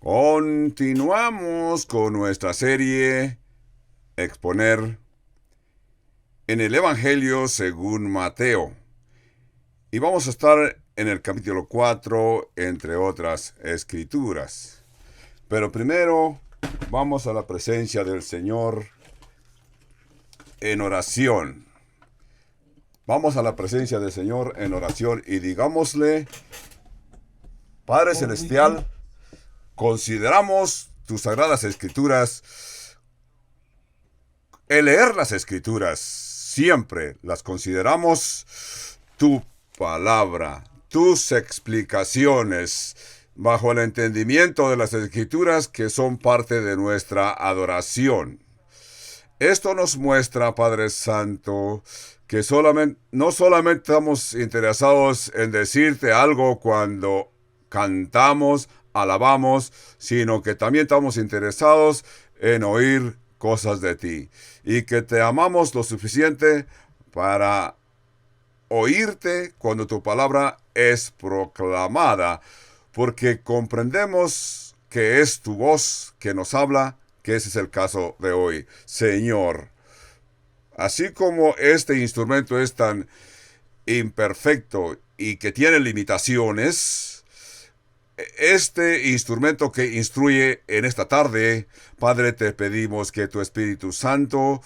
Continuamos con nuestra serie Exponer en el Evangelio según Mateo. Y vamos a estar en el capítulo 4, entre otras escrituras. Pero primero vamos a la presencia del Señor en oración. Vamos a la presencia del Señor en oración y digámosle: Padre Celestial, consideramos tus sagradas escrituras. El leer las escrituras, siempre las consideramos tu palabra, tus explicaciones, bajo el entendimiento de las escrituras que son parte de nuestra adoración. Esto nos muestra, Padre Santo, que no solamente estamos interesados en decirte algo cuando cantamos, alabamos, sino que también estamos interesados en oír cosas de ti, y que te amamos lo suficiente para oírte cuando tu palabra es proclamada, porque comprendemos que es tu voz que nos habla, que ese es el caso de hoy. Señor, así como este instrumento es tan imperfecto y que tiene limitaciones, este instrumento que instruye en esta tarde, Padre, te pedimos que tu Espíritu Santo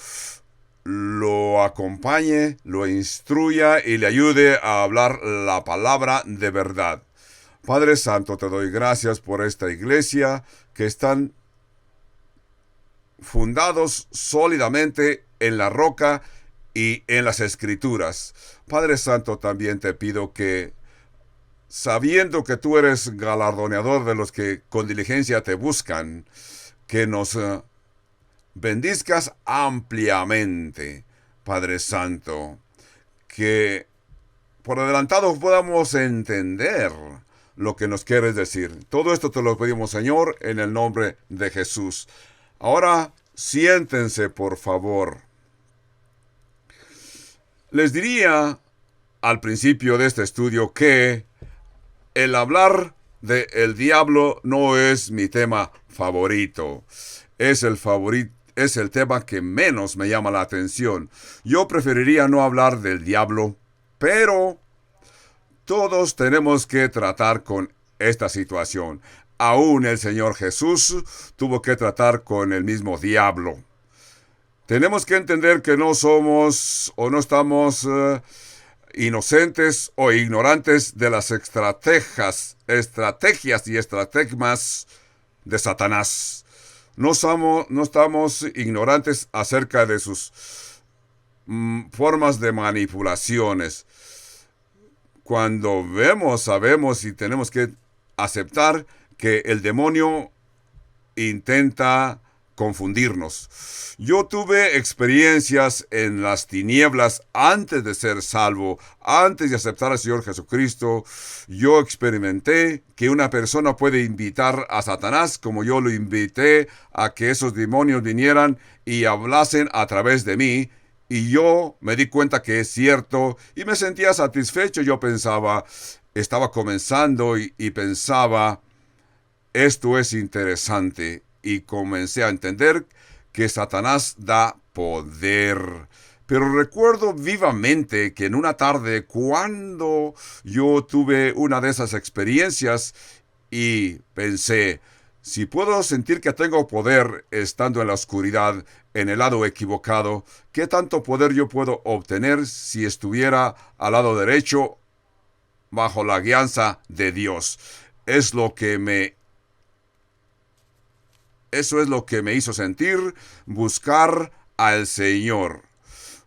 lo acompañe, lo instruya y le ayude a hablar la palabra de verdad. Padre Santo, te doy gracias por esta iglesia que están fundados sólidamente en la roca y en las escrituras. Padre Santo, también te pido que, sabiendo que tú eres galardoneador de los que con diligencia te buscan, que nos bendizcas ampliamente, Padre Santo, que por adelantado podamos entender lo que nos quieres decir. Todo esto te lo pedimos, Señor, en el nombre de Jesús. Ahora, siéntense, por favor. Les diría al principio de este estudio que el hablar de el diablo no es mi tema favorito. Es el tema que menos me llama la atención. Yo preferiría no hablar del diablo, pero todos tenemos que tratar con esta situación. Aún el Señor Jesús tuvo que tratar con el mismo diablo. Tenemos que entender que no somos o no estamos inocentes o ignorantes de las estrategias y estrategias de Satanás. No estamos ignorantes acerca de sus formas de manipulaciones. Cuando sabemos y tenemos que aceptar que el demonio intenta confundirnos. Yo tuve experiencias en las tinieblas antes de ser salvo, antes de aceptar al Señor Jesucristo. Yo experimenté que una persona puede invitar a Satanás, como yo lo invité a que esos demonios vinieran y hablasen a través de mí. Y yo me di cuenta que es cierto y me sentía satisfecho. Yo pensaba, estaba comenzando y pensaba, esto es interesante. Y comencé a entender que Satanás da poder. Pero recuerdo vivamente que en una tarde, cuando yo tuve una de esas experiencias y pensé, si puedo sentir que tengo poder estando en la oscuridad, en el lado equivocado, ¿qué tanto poder yo puedo obtener si estuviera al lado derecho bajo la guianza de Dios? Eso es lo que me hizo sentir buscar al Señor.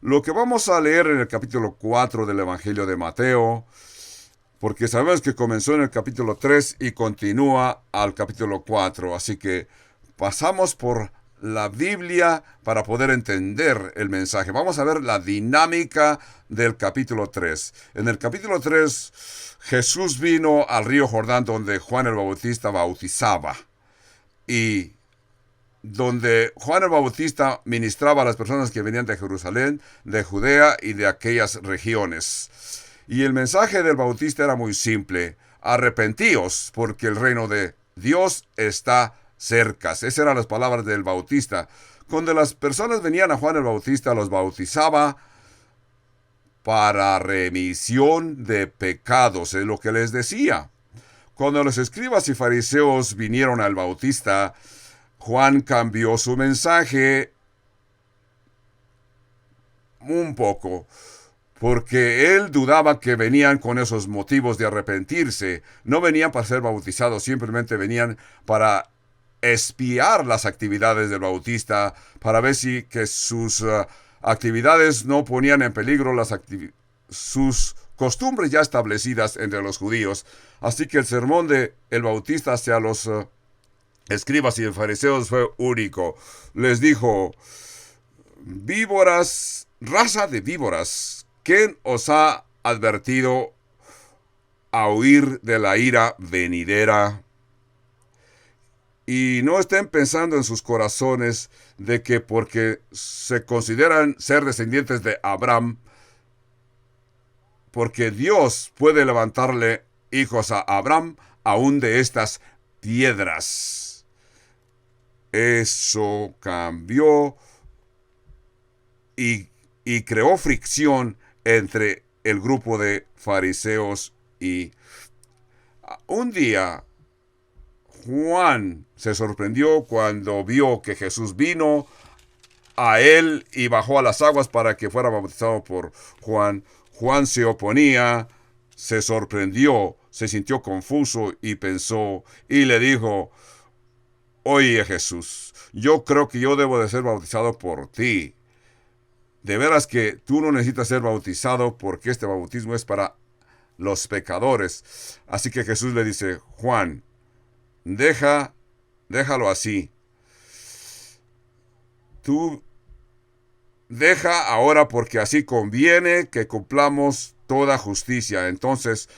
Lo que vamos a leer en el capítulo 4 del Evangelio de Mateo, porque sabemos que comenzó en el capítulo 3 y continúa al capítulo 4. Así que pasamos por la Biblia para poder entender el mensaje. Vamos a ver la dinámica del capítulo 3. En el capítulo 3, Jesús vino al río Jordán donde Juan el Bautista bautizaba. Y donde Juan el Bautista ministraba a las personas que venían de Jerusalén, de Judea y de aquellas regiones. Y el mensaje del Bautista era muy simple: arrepentíos, porque el reino de Dios está cerca. Esas eran las palabras del Bautista. Cuando las personas venían a Juan el Bautista, los bautizaba para remisión de pecados, es lo que les decía. Cuando los escribas y fariseos vinieron al Bautista, Juan cambió su mensaje un poco, porque él dudaba que venían con esos motivos de arrepentirse. No venían para ser bautizados, simplemente venían para espiar las actividades del Bautista, para ver si que sus actividades no ponían en peligro sus costumbres ya establecidas entre los judíos. Así que el sermón de el Bautista hacia los escribas y fariseos fue único. Les dijo: víboras, raza de víboras, ¿quién os ha advertido a huir de la ira venidera? Y no estén pensando en sus corazones de que porque se consideran ser descendientes de Abraham, porque Dios puede levantarle hijos a Abraham aún de estas piedras. Eso cambió y creó fricción entre el grupo de fariseos y un día Juan se sorprendió cuando vio que Jesús vino a él y bajó a las aguas para que fuera bautizado por Juan. Juan se oponía, se sorprendió, se sintió confuso y pensó y le dijo: oye Jesús, yo creo que yo debo de ser bautizado por ti. De veras que tú no necesitas ser bautizado porque este bautismo es para los pecadores. Así que Jesús le dice: Juan, déjalo así. Tú deja ahora porque así conviene que cumplamos toda justicia. Entonces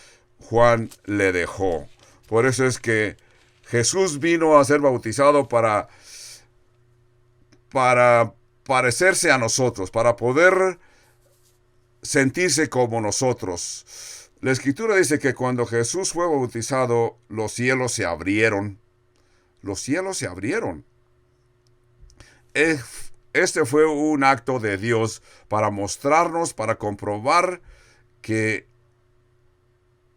Juan le dejó. Por eso es que Jesús vino a ser bautizado para parecerse a nosotros, para poder sentirse como nosotros. La Escritura dice que cuando Jesús fue bautizado, los cielos se abrieron. Los cielos se abrieron. Este fue un acto de Dios para mostrarnos, para comprobar que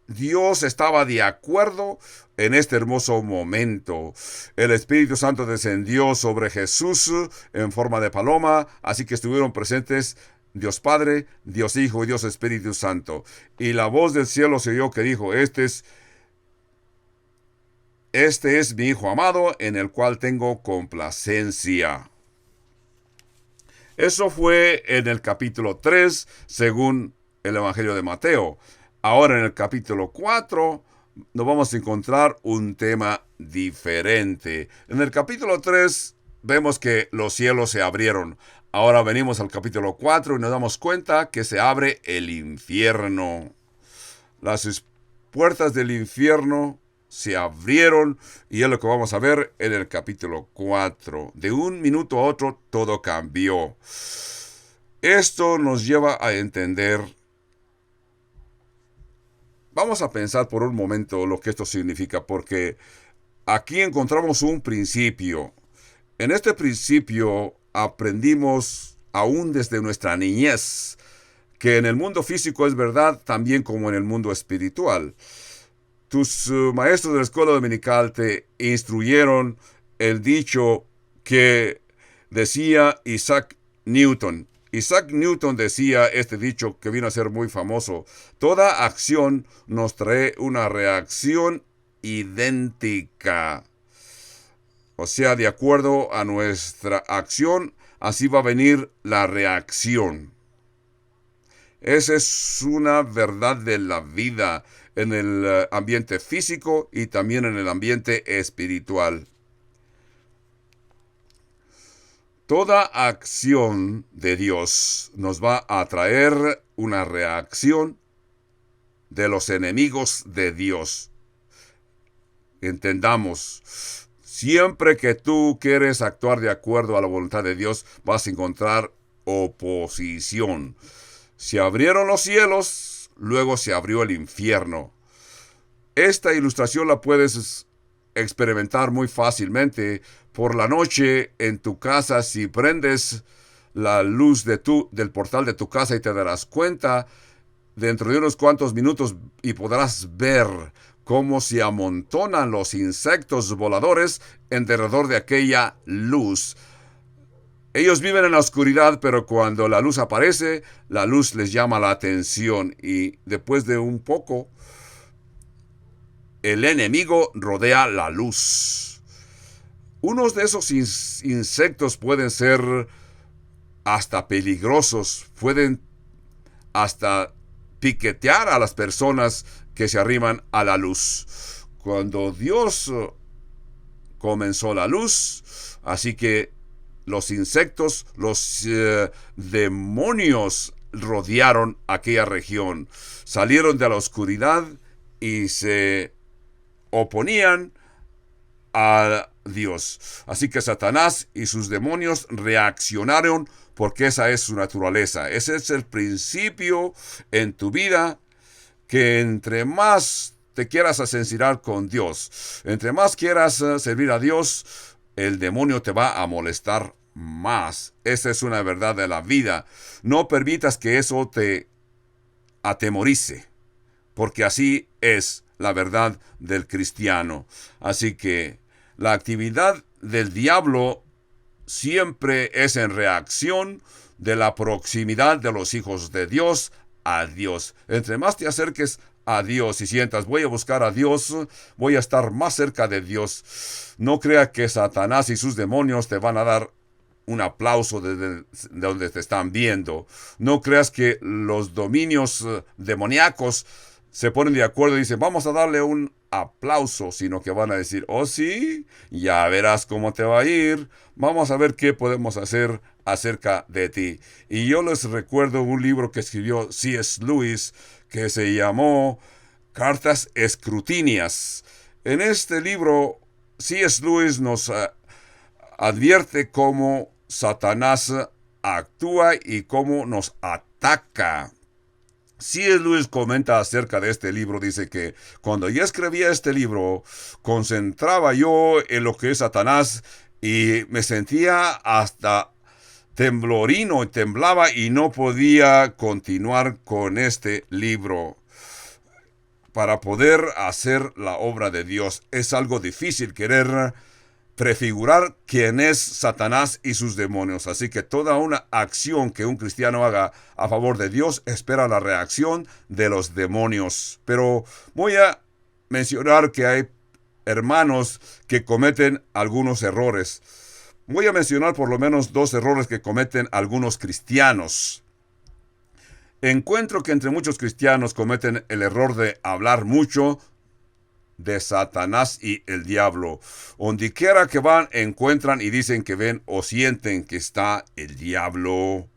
Dios estaba de acuerdo en este hermoso momento. El Espíritu Santo descendió sobre Jesús en forma de paloma, así que estuvieron presentes Dios Padre, Dios Hijo y Dios Espíritu Santo. Y la voz del cielo se oyó que dijo: Este es mi Hijo amado, en el cual tengo complacencia. Eso fue en el capítulo 3, según el Evangelio de Mateo. Ahora en el capítulo 4 nos vamos a encontrar un tema diferente. En el capítulo 3 vemos que los cielos se abrieron. Ahora venimos al capítulo 4 y nos damos cuenta que se abre el infierno. Las puertas del infierno se abrieron y es lo que vamos a ver en el capítulo 4. De un minuto a otro todo cambió. Esto nos lleva a entender. Vamos a pensar por un momento lo que esto significa, porque aquí encontramos un principio. En este principio aprendimos aún desde nuestra niñez que en el mundo físico es verdad también como en el mundo espiritual. Tus maestros de la escuela dominical te instruyeron el dicho que decía Isaac Newton. Isaac Newton decía este dicho que vino a ser muy famoso: toda acción nos trae una reacción idéntica. O sea, de acuerdo a nuestra acción, así va a venir la reacción. Esa es una verdad de la vida en el ambiente físico y también en el ambiente espiritual. Toda acción de Dios nos va a traer una reacción de los enemigos de Dios. Entendamos, siempre que tú quieres actuar de acuerdo a la voluntad de Dios, vas a encontrar oposición. Se abrieron los cielos, luego se abrió el infierno. Esta ilustración la puedes experimentar muy fácilmente. Por la noche en tu casa, si prendes la luz del portal de tu casa y te darás cuenta dentro de unos cuantos minutos y podrás ver cómo se amontonan los insectos voladores en derredor de aquella luz. Ellos viven en la oscuridad, pero cuando la luz aparece, la luz les llama la atención y después de un poco, el enemigo rodea la luz. Unos de esos insectos pueden ser hasta peligrosos, pueden hasta piquetear a las personas que se arriman a la luz. Cuando Dios comenzó la luz, así que los insectos, los demonios rodearon aquella región, salieron de la oscuridad y se oponían a Dios. Así que Satanás y sus demonios reaccionaron porque esa es su naturaleza. Ese es el principio en tu vida, que entre más te quieras asociar con Dios, entre más quieras servir a Dios, el demonio te va a molestar más. Esa es una verdad de la vida. No permitas que eso te atemorice, porque así es la verdad del cristiano. Así que la actividad del diablo siempre es en reacción de la proximidad de los hijos de Dios a Dios. Entre más te acerques a Dios y sientas, voy a buscar a Dios, voy a estar más cerca de Dios, no crea que Satanás y sus demonios te van a dar un aplauso de donde te están viendo. No creas que los dominios demoníacos se ponen de acuerdo y dicen, vamos a darle un aplauso, sino que van a decir, oh sí, ya verás cómo te va a ir, vamos a ver qué podemos hacer acerca de ti. Y yo les recuerdo un libro que escribió C.S. Lewis que se llamó Cartas Escrutinias. En este libro, C.S. Lewis nos advierte cómo Satanás actúa y cómo nos ataca. C.S. Lewis comenta acerca de este libro, dice que cuando yo escribía este libro, concentraba yo en lo que es Satanás y me sentía hasta temblorino, temblaba y no podía continuar con este libro. Para poder hacer la obra de Dios es algo difícil querer prefigurar quién es Satanás y sus demonios. Así que toda una acción que un cristiano haga a favor de Dios espera la reacción de los demonios. Pero voy a mencionar que hay hermanos que cometen algunos errores. Voy a mencionar por lo menos 2 errores que cometen algunos cristianos. Encuentro que entre muchos cristianos cometen el error de hablar mucho de Satanás y el diablo. Donde quiera que van, encuentran y dicen que ven o sienten que está el diablo.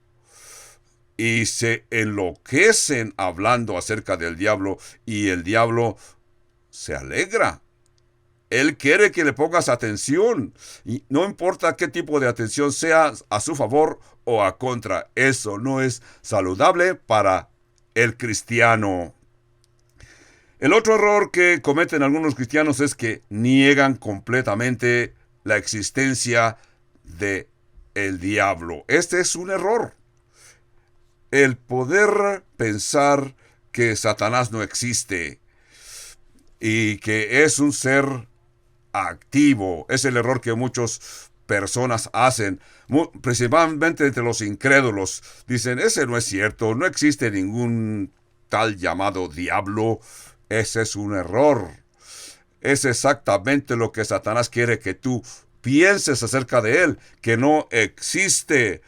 Y se enloquecen hablando acerca del diablo y el diablo se alegra. Él quiere que le pongas atención. Y no importa qué tipo de atención sea, a su favor o a contra. Eso no es saludable para el cristiano. El otro error que cometen algunos cristianos es que niegan completamente la existencia de el diablo. Este es un error. El poder pensar que Satanás no existe y que es un ser activo es el error que muchas personas hacen, principalmente entre los incrédulos. Dicen, ese no es cierto, no existe ningún tal llamado diablo. Ese es un error. Es exactamente lo que Satanás quiere que tú pienses acerca de él, que no existe,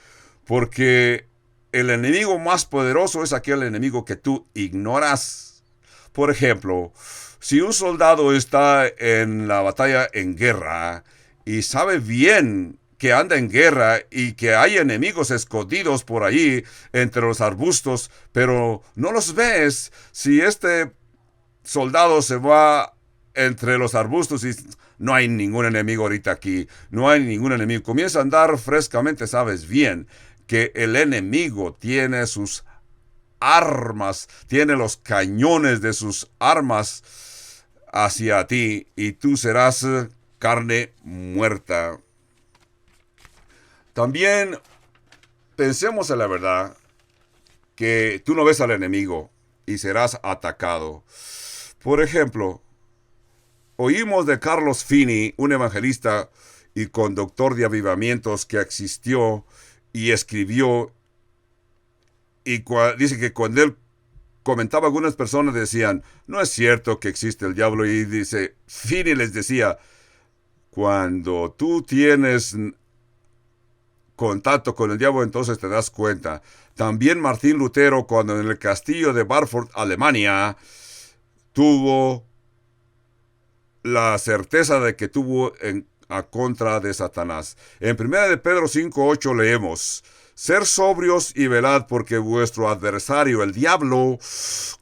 porque el enemigo más poderoso es aquel enemigo que tú ignoras. Por ejemplo, si un soldado está en la batalla en guerra y sabe bien que anda en guerra y que hay enemigos escondidos por ahí entre los arbustos, pero no los ves, si este soldado se va entre los arbustos y no hay ningún enemigo ahorita aquí, no hay ningún enemigo, comienza a andar frescamente, sabes bien que el enemigo tiene sus armas, tiene los cañones de sus armas hacia ti y tú serás carne muerta. También pensemos en la verdad que tú no ves al enemigo y serás atacado. Por ejemplo, oímos de Carlos Finney, un evangelista y conductor de avivamientos que existió y escribió, y dice que cuando él comentaba, algunas personas decían, no es cierto que existe el diablo, y dice, Finney les decía, cuando tú tienes contacto con el diablo, entonces te das cuenta. También Martín Lutero, cuando en el castillo de Barford, Alemania, tuvo la certeza de que tuvo a contra de Satanás. En 1 de Pedro 5:8 leemos, ser sobrios y velad, porque vuestro adversario, el diablo,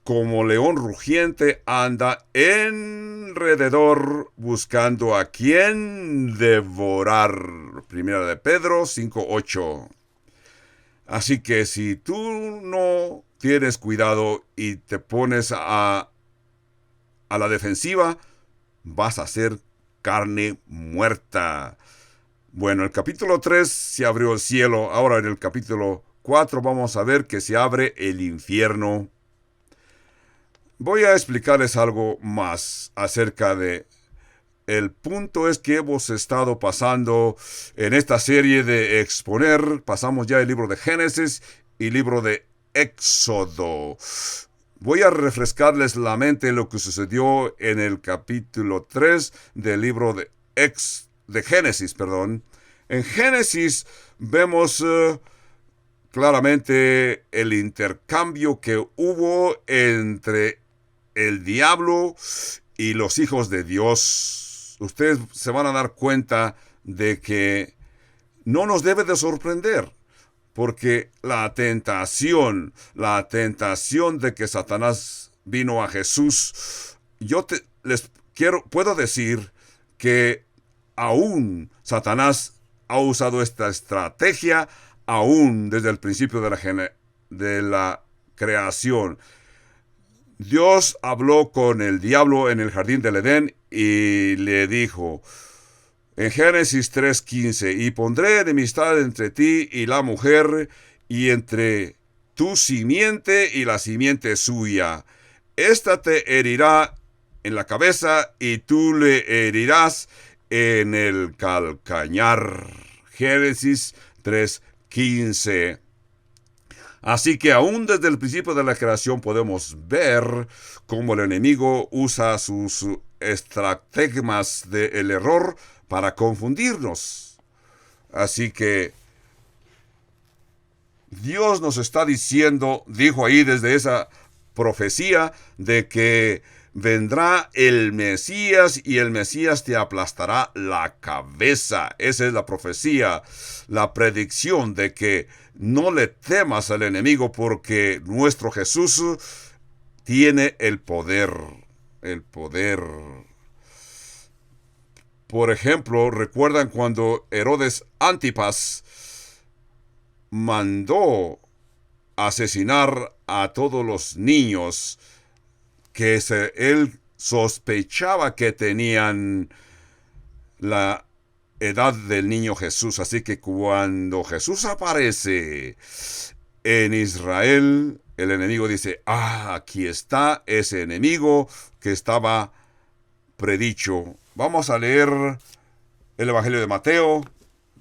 como león rugiente, anda alrededor buscando a quien devorar. 1 de Pedro 5:8. Así que si tú no tienes cuidado y te pones a la defensiva, vas a ser carne muerta. Bueno, el capítulo 3 se abrió el cielo. Ahora en el capítulo 4 vamos a ver que se abre el infierno. Voy a explicarles algo más acerca de... El punto es que hemos estado pasando en esta serie de exponer. Pasamos ya el libro de Génesis y libro de Éxodo. Voy a refrescarles la mente lo que sucedió en el capítulo 3 del libro de Génesis. En Génesis vemos claramente el intercambio que hubo entre el diablo y los hijos de Dios. Ustedes se van a dar cuenta de que no nos debe de sorprender. Porque la tentación de que Satanás vino a Jesús, puedo decir que aún Satanás ha usado esta estrategia, aún desde el principio de la creación. Dios habló con el diablo en el jardín del Edén y le dijo, en Génesis 3:15, y pondré enemistad entre ti y la mujer, y entre tu simiente y la simiente suya. Esta te herirá en la cabeza, y tú le herirás en el calcañar. Génesis 3:15. Así que aún desde el principio de la creación podemos ver cómo el enemigo usa sus estratagemas del error para confundirnos. Así que Dios nos está diciendo, dijo ahí desde esa profecía, de que vendrá el Mesías y el Mesías te aplastará la cabeza. Esa es la profecía, la predicción de que no le temas al enemigo porque nuestro Jesús tiene el poder. El poder. Por ejemplo, ¿recuerdan cuando Herodes Antipas mandó asesinar a todos los niños que él sospechaba que tenían la edad del niño Jesús? Así que cuando Jesús aparece en Israel, el enemigo dice, aquí está ese enemigo que estaba predicho. Vamos a leer el Evangelio de Mateo,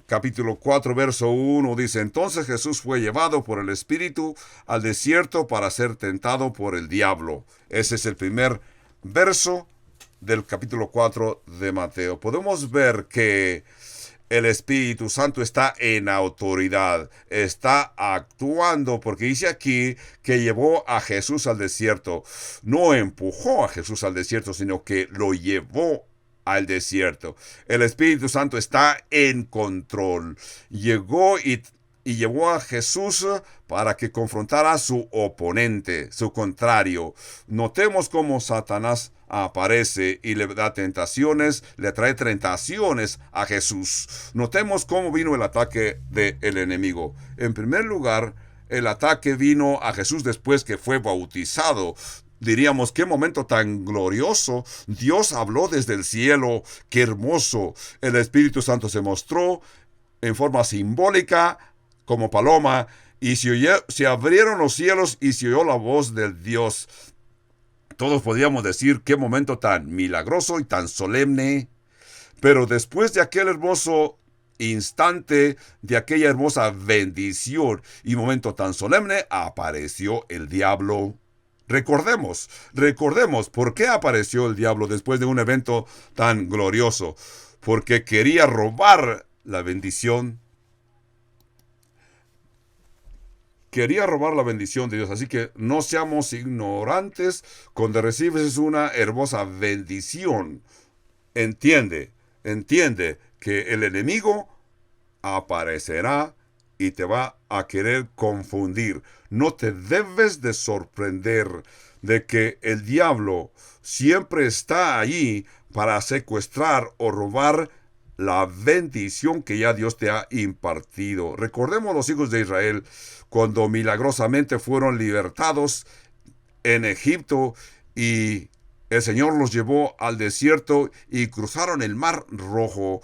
capítulo 4, verso 1. Dice, entonces Jesús fue llevado por el Espíritu al desierto para ser tentado por el diablo. Ese es el primer verso del capítulo 4 de Mateo. Podemos ver que el Espíritu Santo está en autoridad, está actuando, porque dice aquí que llevó a Jesús al desierto. No empujó a Jesús al desierto, sino que lo llevó al desierto. El Espíritu Santo está en control. Llegó y llevó a Jesús para que confrontara a su oponente, su contrario. Notemos cómo Satanás aparece y le da tentaciones, le trae tentaciones a Jesús. Notemos cómo vino el ataque del enemigo. En primer lugar, el ataque vino a Jesús después que fue bautizado. Diríamos, qué momento tan glorioso. Dios habló desde el cielo, qué hermoso. El Espíritu Santo se mostró en forma simbólica como paloma, y se abrieron los cielos y se oyó la voz del Dios. Todos podríamos decir qué momento tan milagroso y tan solemne. Pero después de aquel hermoso instante, de aquella hermosa bendición y momento tan solemne, apareció el diablo. Recordemos por qué apareció el diablo después de un evento tan glorioso. Porque quería robar la bendición. Quería robar la bendición de Dios. Así que no seamos ignorantes cuando recibes una hermosa bendición. Entiende que el enemigo aparecerá y te va a querer confundir. No te debes de sorprender de que el diablo siempre está ahí para secuestrar o robar la bendición que ya Dios te ha impartido. Recordemos los hijos de Israel cuando milagrosamente fueron libertados en Egipto y el Señor los llevó al desierto y cruzaron el Mar Rojo.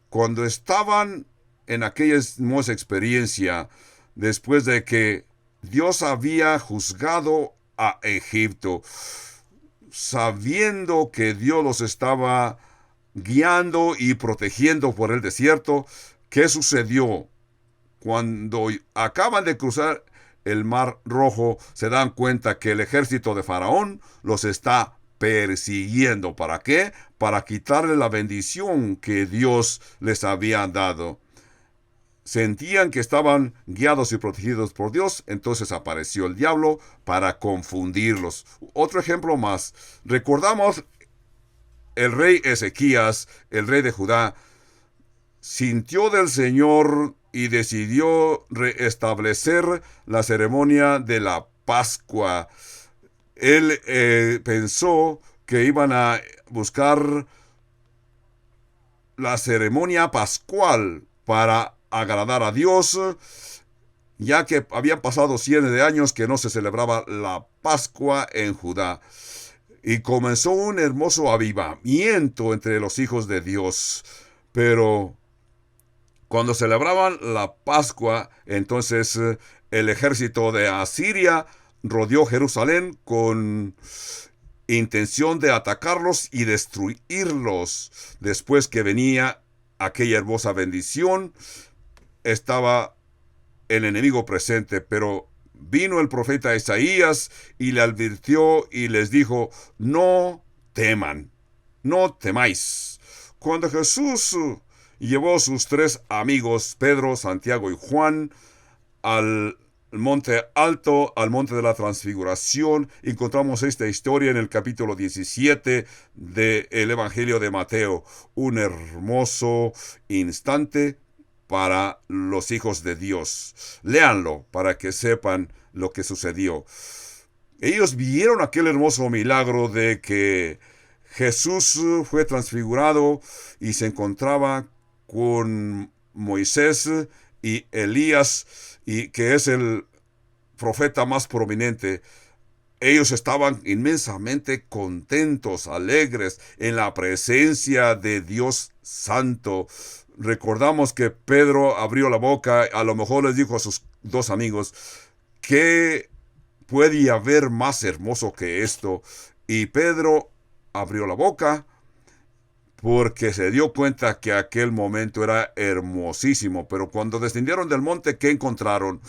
Cuando estaban en aquella hermosa experiencia, después de que Dios había juzgado a Egipto, sabiendo que Dios los estaba guiando y protegiendo por el desierto, ¿qué sucedió? Cuando acaban de cruzar el Mar Rojo, se dan cuenta que el ejército de Faraón los está persiguiendo. ¿Para qué? Para quitarle la bendición que Dios les había dado. Sentían que estaban guiados y protegidos por Dios, entonces apareció el diablo para confundirlos. Otro ejemplo más. Recordamos el rey Ezequías, el rey de Judá, sintió del Señor y decidió restablecer la ceremonia de la Pascua. Él pensó que iban a buscar la ceremonia pascual para agradar a Dios, ya que habían pasado cientos de años que no se celebraba la Pascua en Judá. Y comenzó un hermoso avivamiento entre los hijos de Dios. Pero cuando celebraban la Pascua, entonces el ejército de Asiria rodeó Jerusalén con intención de atacarlos y destruirlos. Después que venía aquella hermosa bendición, estaba el enemigo presente, pero vino el profeta Isaías y le advirtió y les dijo, no teman, no temáis. Cuando Jesús llevó a sus tres amigos, Pedro, Santiago y Juan, al monte alto, al monte de la transfiguración, encontramos esta historia en el capítulo 17 del Evangelio de Mateo. Un hermoso instante para los hijos de Dios. Léanlo para que sepan lo que sucedió. Ellos vieron aquel hermoso milagro de que Jesús fue transfigurado y se encontraba con Moisés y Elías, y que es el profeta más prominente. Ellos estaban inmensamente contentos, alegres en la presencia de Dios Santo. Recordamos que Pedro abrió la boca, a lo mejor les dijo a sus dos amigos, ¿qué puede haber más hermoso que esto? Y Pedro abrió la boca porque se dio cuenta que aquel momento era hermosísimo. Pero cuando descendieron del monte, ¿qué encontraron?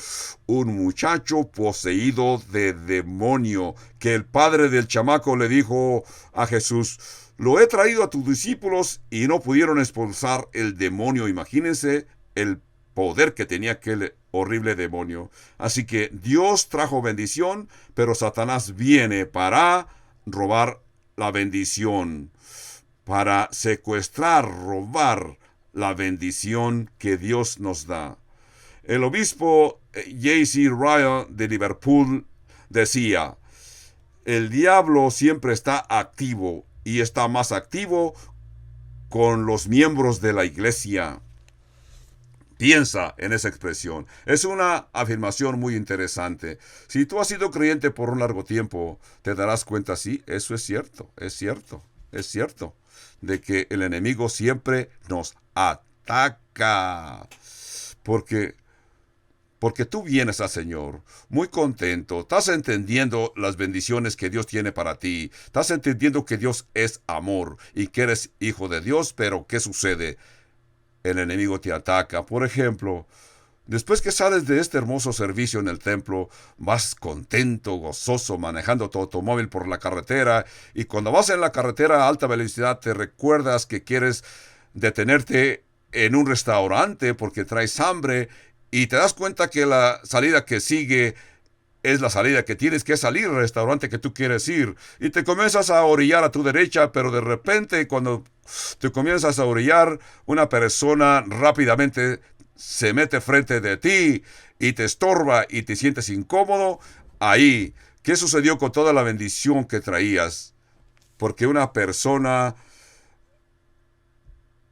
Un muchacho poseído de demonio, que el padre del chamaco le dijo a Jesús, lo he traído a tus discípulos y no pudieron expulsar el demonio. Imagínense el poder que tenía aquel horrible demonio. Así que Dios trajo bendición, pero Satanás viene para robar la bendición, para secuestrar, robar la bendición que Dios nos da. El obispo J.C. Ryle de Liverpool decía, el diablo siempre está activo y está más activo con los miembros de la iglesia. Piensa en esa expresión. Es una afirmación muy interesante. Si tú has sido creyente por un largo tiempo, te darás cuenta, sí, eso es cierto, es cierto, es cierto, de que el enemigo siempre nos ataca. Porque porque tú vienes al Señor muy contento, estás entendiendo las bendiciones que Dios tiene para ti, estás entendiendo que Dios es amor y que eres hijo de Dios, pero ¿qué sucede? El enemigo te ataca. Por ejemplo, después que sales de este hermoso servicio en el templo, vas contento, gozoso, manejando tu automóvil por la carretera, y cuando vas en la carretera a alta velocidad te recuerdas que quieres detenerte en un restaurante porque traes hambre, y te das cuenta que la salida que sigue es la salida que tienes que salir al restaurante que tú quieres ir. Y te comienzas a orillar a tu derecha, pero de repente cuando te comienzas a orillar, una persona rápidamente se mete frente de ti y te estorba y te sientes incómodo. Ahí, ¿qué sucedió con toda la bendición que traías? Porque una persona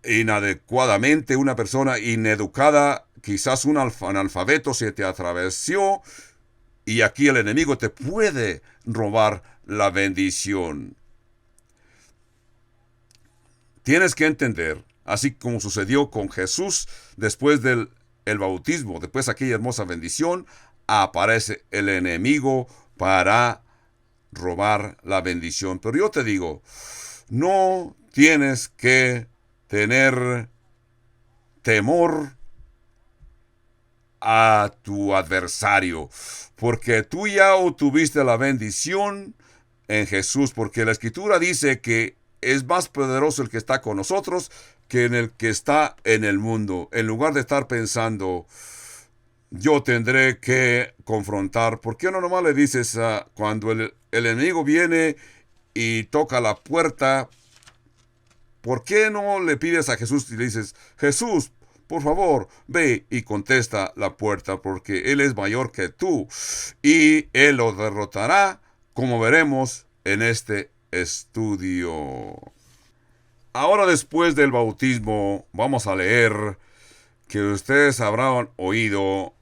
inadecuadamente, una persona ineducada, quizás un analfabeto se te atravesó, y aquí el enemigo te puede robar la bendición. Tienes que entender, así como sucedió con Jesús después del el bautismo, después de aquella hermosa bendición, aparece el enemigo para robar la bendición. Pero yo te digo, no tienes que tener temor a tu adversario, porque tú ya obtuviste la bendición en Jesús, porque la Escritura dice que es más poderoso el que está con nosotros que en el que está en el mundo. En lugar de estar pensando, yo tendré que confrontar, ¿por qué no nomás le dices cuando el enemigo viene y toca la puerta? ¿Por qué no le pides a Jesús y le dices, Jesús, por favor, ve y contesta la puerta, porque Él es mayor que tú y Él lo derrotará, como veremos en este estudio? Ahora, después del bautismo, vamos a leer que ustedes habrán oído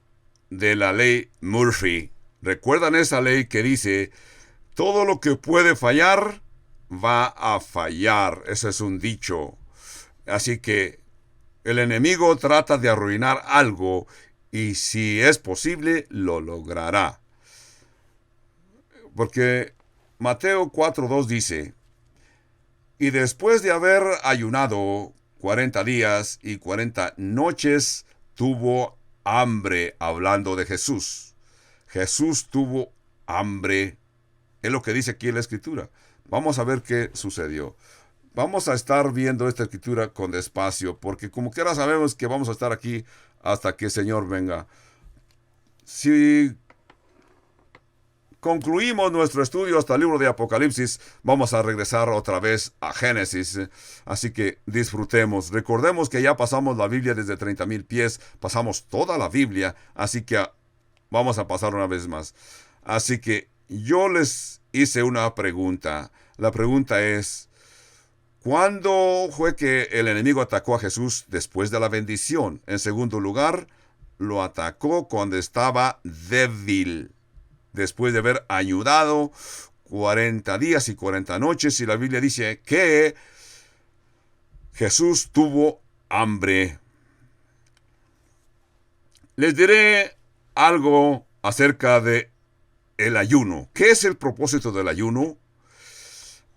de la ley Murphy. ¿Recuerdan esa ley que dice, todo lo que puede fallar, va a fallar? Ese es un dicho. Así que el enemigo trata de arruinar algo y si es posible, lo logrará. Porque Mateo 4:2 dice, y después de haber ayunado 40 días y 40 noches, tuvo hambre, hablando de Jesús. Jesús tuvo hambre. Es lo que dice aquí en la Escritura. Vamos a ver qué sucedió. Vamos a estar viendo esta escritura con despacio, porque como quiera sabemos que vamos a estar aquí hasta que el Señor venga. Si concluimos nuestro estudio hasta el libro de Apocalipsis, vamos a regresar otra vez a Génesis. Así que disfrutemos. Recordemos que ya pasamos la Biblia desde 30,000 pies, pasamos toda la Biblia, así que vamos a pasar una vez más. Así que yo les hice una pregunta. La pregunta es, ¿cuándo fue que el enemigo atacó a Jesús después de la bendición? En segundo lugar, lo atacó cuando estaba débil, después de haber ayudado 40 días y 40 noches, y la Biblia dice que Jesús tuvo hambre. Les diré algo acerca de el ayuno. ¿Qué es el propósito del ayuno?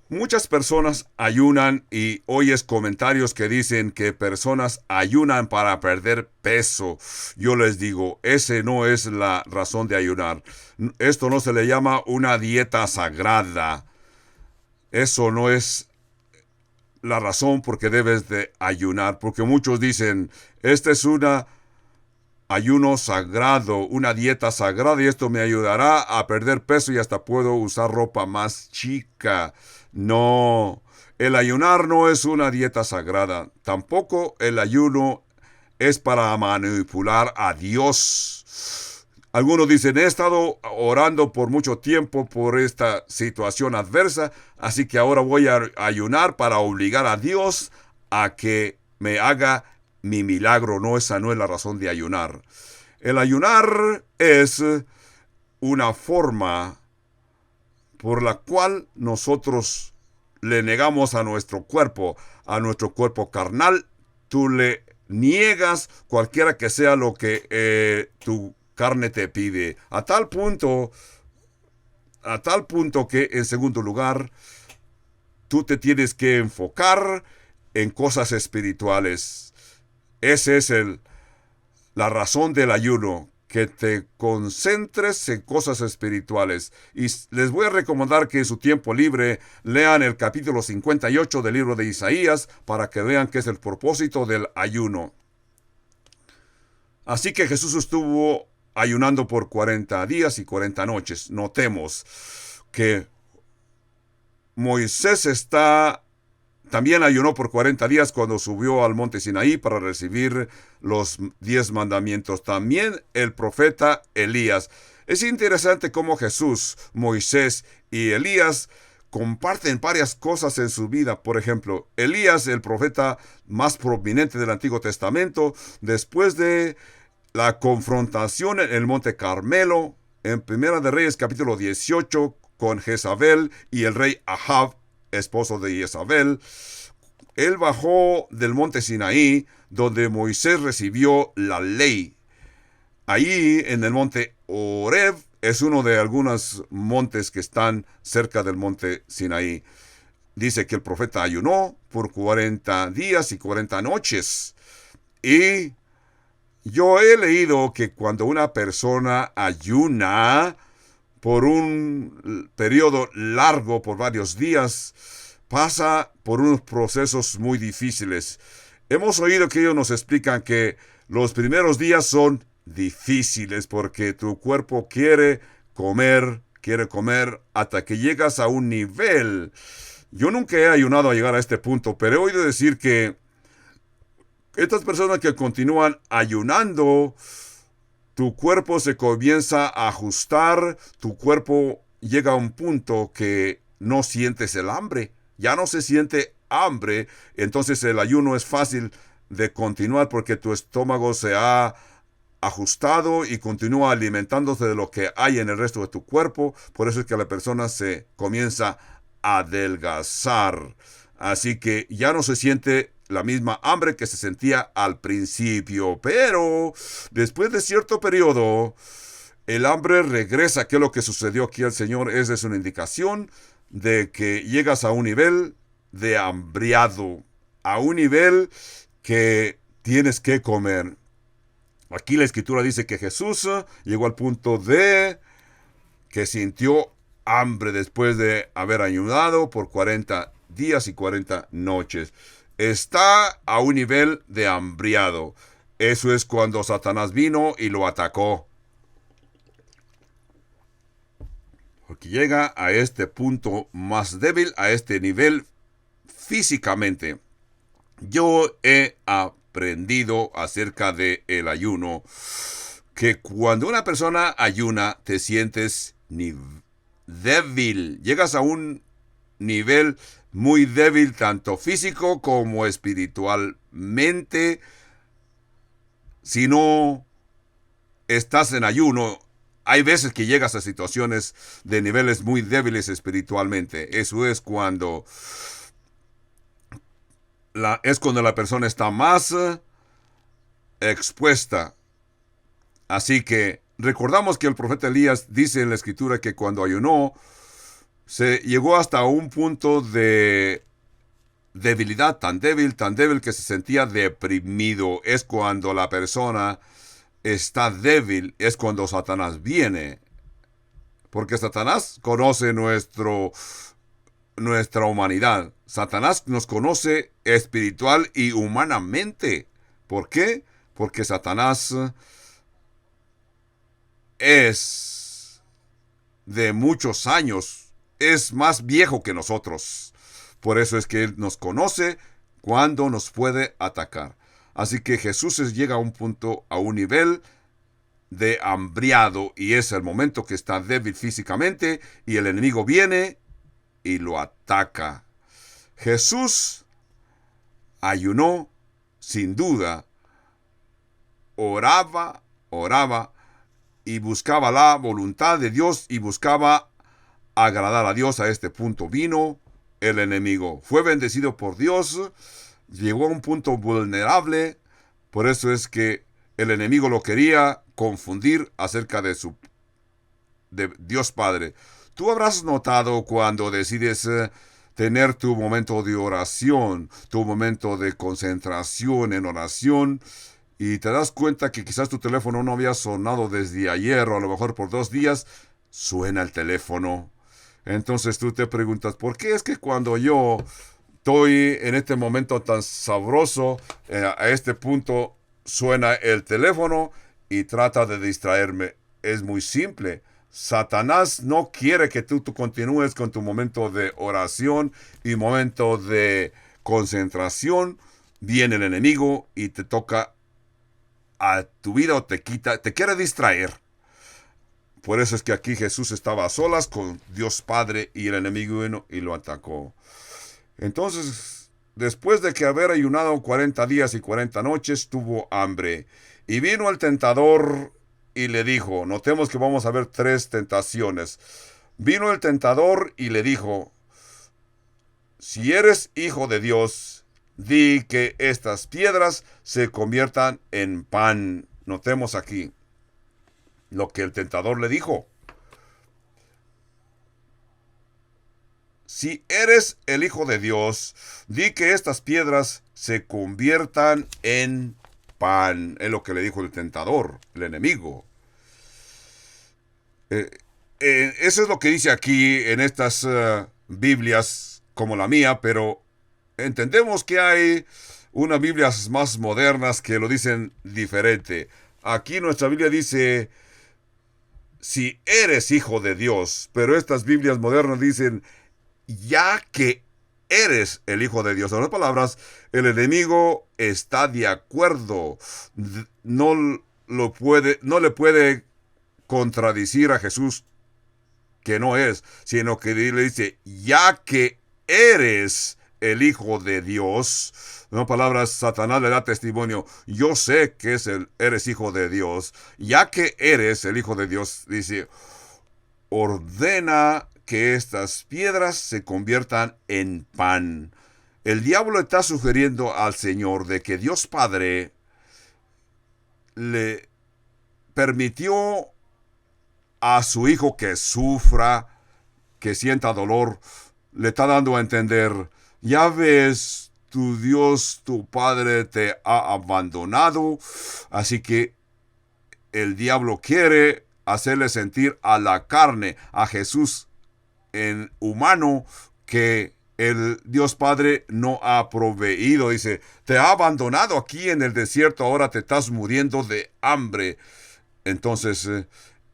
Muchas personas ayunan y oyes comentarios que dicen que personas ayunan para perder peso. Yo les digo, ese no es la razón de ayunar. Esto no se le llama una dieta sagrada. Eso no es la razón por qué debes de ayunar. Porque muchos dicen, este es una ayuno sagrado, una dieta sagrada, y esto me ayudará a perder peso y hasta puedo usar ropa más chica. No, el ayunar no es una dieta sagrada. Tampoco el ayuno es para manipular a Dios. Algunos dicen, he estado orando por mucho tiempo por esta situación adversa, así que ahora voy a ayunar para obligar a Dios a que me haga mi milagro, no, esa no es la razón de ayunar. El ayunar es una forma por la cual nosotros le negamos a nuestro cuerpo carnal. Tú le niegas cualquiera que sea lo que tu carne te pide. A tal punto que, en segundo lugar, tú te tienes que enfocar en cosas espirituales. Esa es la razón del ayuno, que te concentres en cosas espirituales. Y les voy a recomendar que en su tiempo libre lean el capítulo 58 del libro de Isaías para que vean qué es el propósito del ayuno. Así que Jesús estuvo ayunando por 40 días y 40 noches. Notemos que Moisés también ayunó por 40 días cuando subió al monte Sinaí para recibir los 10 mandamientos. También el profeta Elías. Es interesante cómo Jesús, Moisés y Elías comparten varias cosas en su vida. Por ejemplo, Elías, el profeta más prominente del Antiguo Testamento, después de la confrontación en el monte Carmelo, en Primera de Reyes capítulo 18, con Jezabel y el rey Ahab, esposo de Jezabel, él bajó del monte Sinaí, donde Moisés recibió la ley. Ahí en el monte Horeb, es uno de algunos montes que están cerca del monte Sinaí. Dice que el profeta ayunó por 40 días y 40 noches. Y yo he leído que cuando una persona ayuna por un periodo largo, por varios días, pasa por unos procesos muy difíciles. Hemos oído que ellos nos explican que los primeros días son difíciles porque tu cuerpo quiere comer hasta que llegas a un nivel. Yo nunca he ayunado a llegar a este punto, pero he oído decir que estas personas que continúan ayunando, tu cuerpo se comienza a ajustar, tu cuerpo llega a un punto que no sientes el hambre, ya no se siente hambre, entonces el ayuno es fácil de continuar porque tu estómago se ha ajustado y continúa alimentándose de lo que hay en el resto de tu cuerpo. Por eso es que la persona se comienza a adelgazar. Así que ya no se siente la misma hambre que se sentía al principio. Pero después de cierto periodo, el hambre regresa. ¿Qué es lo que sucedió aquí al Señor? Esa es una indicación de que llegas a un nivel de hambriado, a un nivel que tienes que comer. Aquí la Escritura dice que Jesús llegó al punto de que sintió hambre después de haber ayunado por 40 días y 40 noches. Está a un nivel de hambriado. Eso es cuando Satanás vino y lo atacó. Porque llega a este punto más débil, a este nivel físicamente. Yo he aprendido acerca del ayuno que cuando una persona ayuna te sientes débil. Llegas a un nivel muy débil, tanto físico como espiritualmente. Si no estás en ayuno, hay veces que llegas a situaciones de niveles muy débiles espiritualmente. Eso es cuando la persona está más expuesta. Así que recordamos que el profeta Elías dice en la Escritura que cuando ayunó, se llegó hasta un punto de debilidad, tan débil que se sentía deprimido. Es cuando la persona está débil, es cuando Satanás viene. Porque Satanás conoce nuestra humanidad. Satanás nos conoce espiritual y humanamente. ¿Por qué? Porque Satanás es de muchos años, es más viejo que nosotros. Por eso es que Él nos conoce cuando nos puede atacar. Así que Jesús llega a un punto, a un nivel de hambriado, y es el momento que está débil físicamente y el enemigo viene y lo ataca. Jesús ayunó sin duda oraba y buscaba la voluntad de Dios y buscaba agradar a Dios. A este punto vino el enemigo. Fue bendecido por Dios, llegó a un punto vulnerable. Por eso es que el enemigo lo quería confundir acerca de Dios Padre. Tú habrás notado cuando decides tener tu momento de oración, tu momento de concentración en oración, y te das cuenta que quizás tu teléfono no había sonado desde ayer o a lo mejor por 2 días, suena el teléfono. Entonces tú te preguntas, ¿por qué es que cuando yo estoy en este momento tan sabroso, a este punto suena el teléfono y trata de distraerme? Es muy simple. Satanás no quiere que tú continúes con tu momento de oración y momento de concentración. Viene el enemigo y te toca a tu vida o te quiere distraer. Por eso es que aquí Jesús estaba a solas con Dios Padre y el enemigo vino y lo atacó. Entonces, después de que haber ayunado 40 días y 40 noches, tuvo hambre. Y vino el tentador y le dijo, notemos que vamos a ver 3 tentaciones. Vino el tentador y le dijo, si eres hijo de Dios, di que estas piedras se conviertan en pan. Notemos aquí lo que el tentador le dijo. Si eres el Hijo de Dios, di que estas piedras se conviertan en pan. Es lo que le dijo el tentador, el enemigo. Eso es lo que dice aquí en estas Biblias como la mía, pero entendemos que hay unas Biblias más modernas que lo dicen diferente. Aquí nuestra Biblia dice, si eres hijo de Dios, pero estas Biblias modernas dicen, ya que eres el Hijo de Dios. En otras palabras, el enemigo está de acuerdo. No le puede contradecir a Jesús que no es, sino que le dice, ya que eres el Hijo de Dios. En otras palabras, Satanás le da testimonio. Yo sé que eres hijo de Dios. Ya que eres el Hijo de Dios, dice, ordena que estas piedras se conviertan en pan. El diablo está sugiriendo al Señor de que Dios Padre le permitió a su hijo que sufra, que sienta dolor. Le está dando a entender, ya ves, tu Dios, tu Padre te ha abandonado, así que el diablo quiere hacerle sentir a la carne, a Jesús en humano, que el Dios Padre no ha proveído. Dice, te ha abandonado aquí en el desierto, ahora te estás muriendo de hambre. Entonces,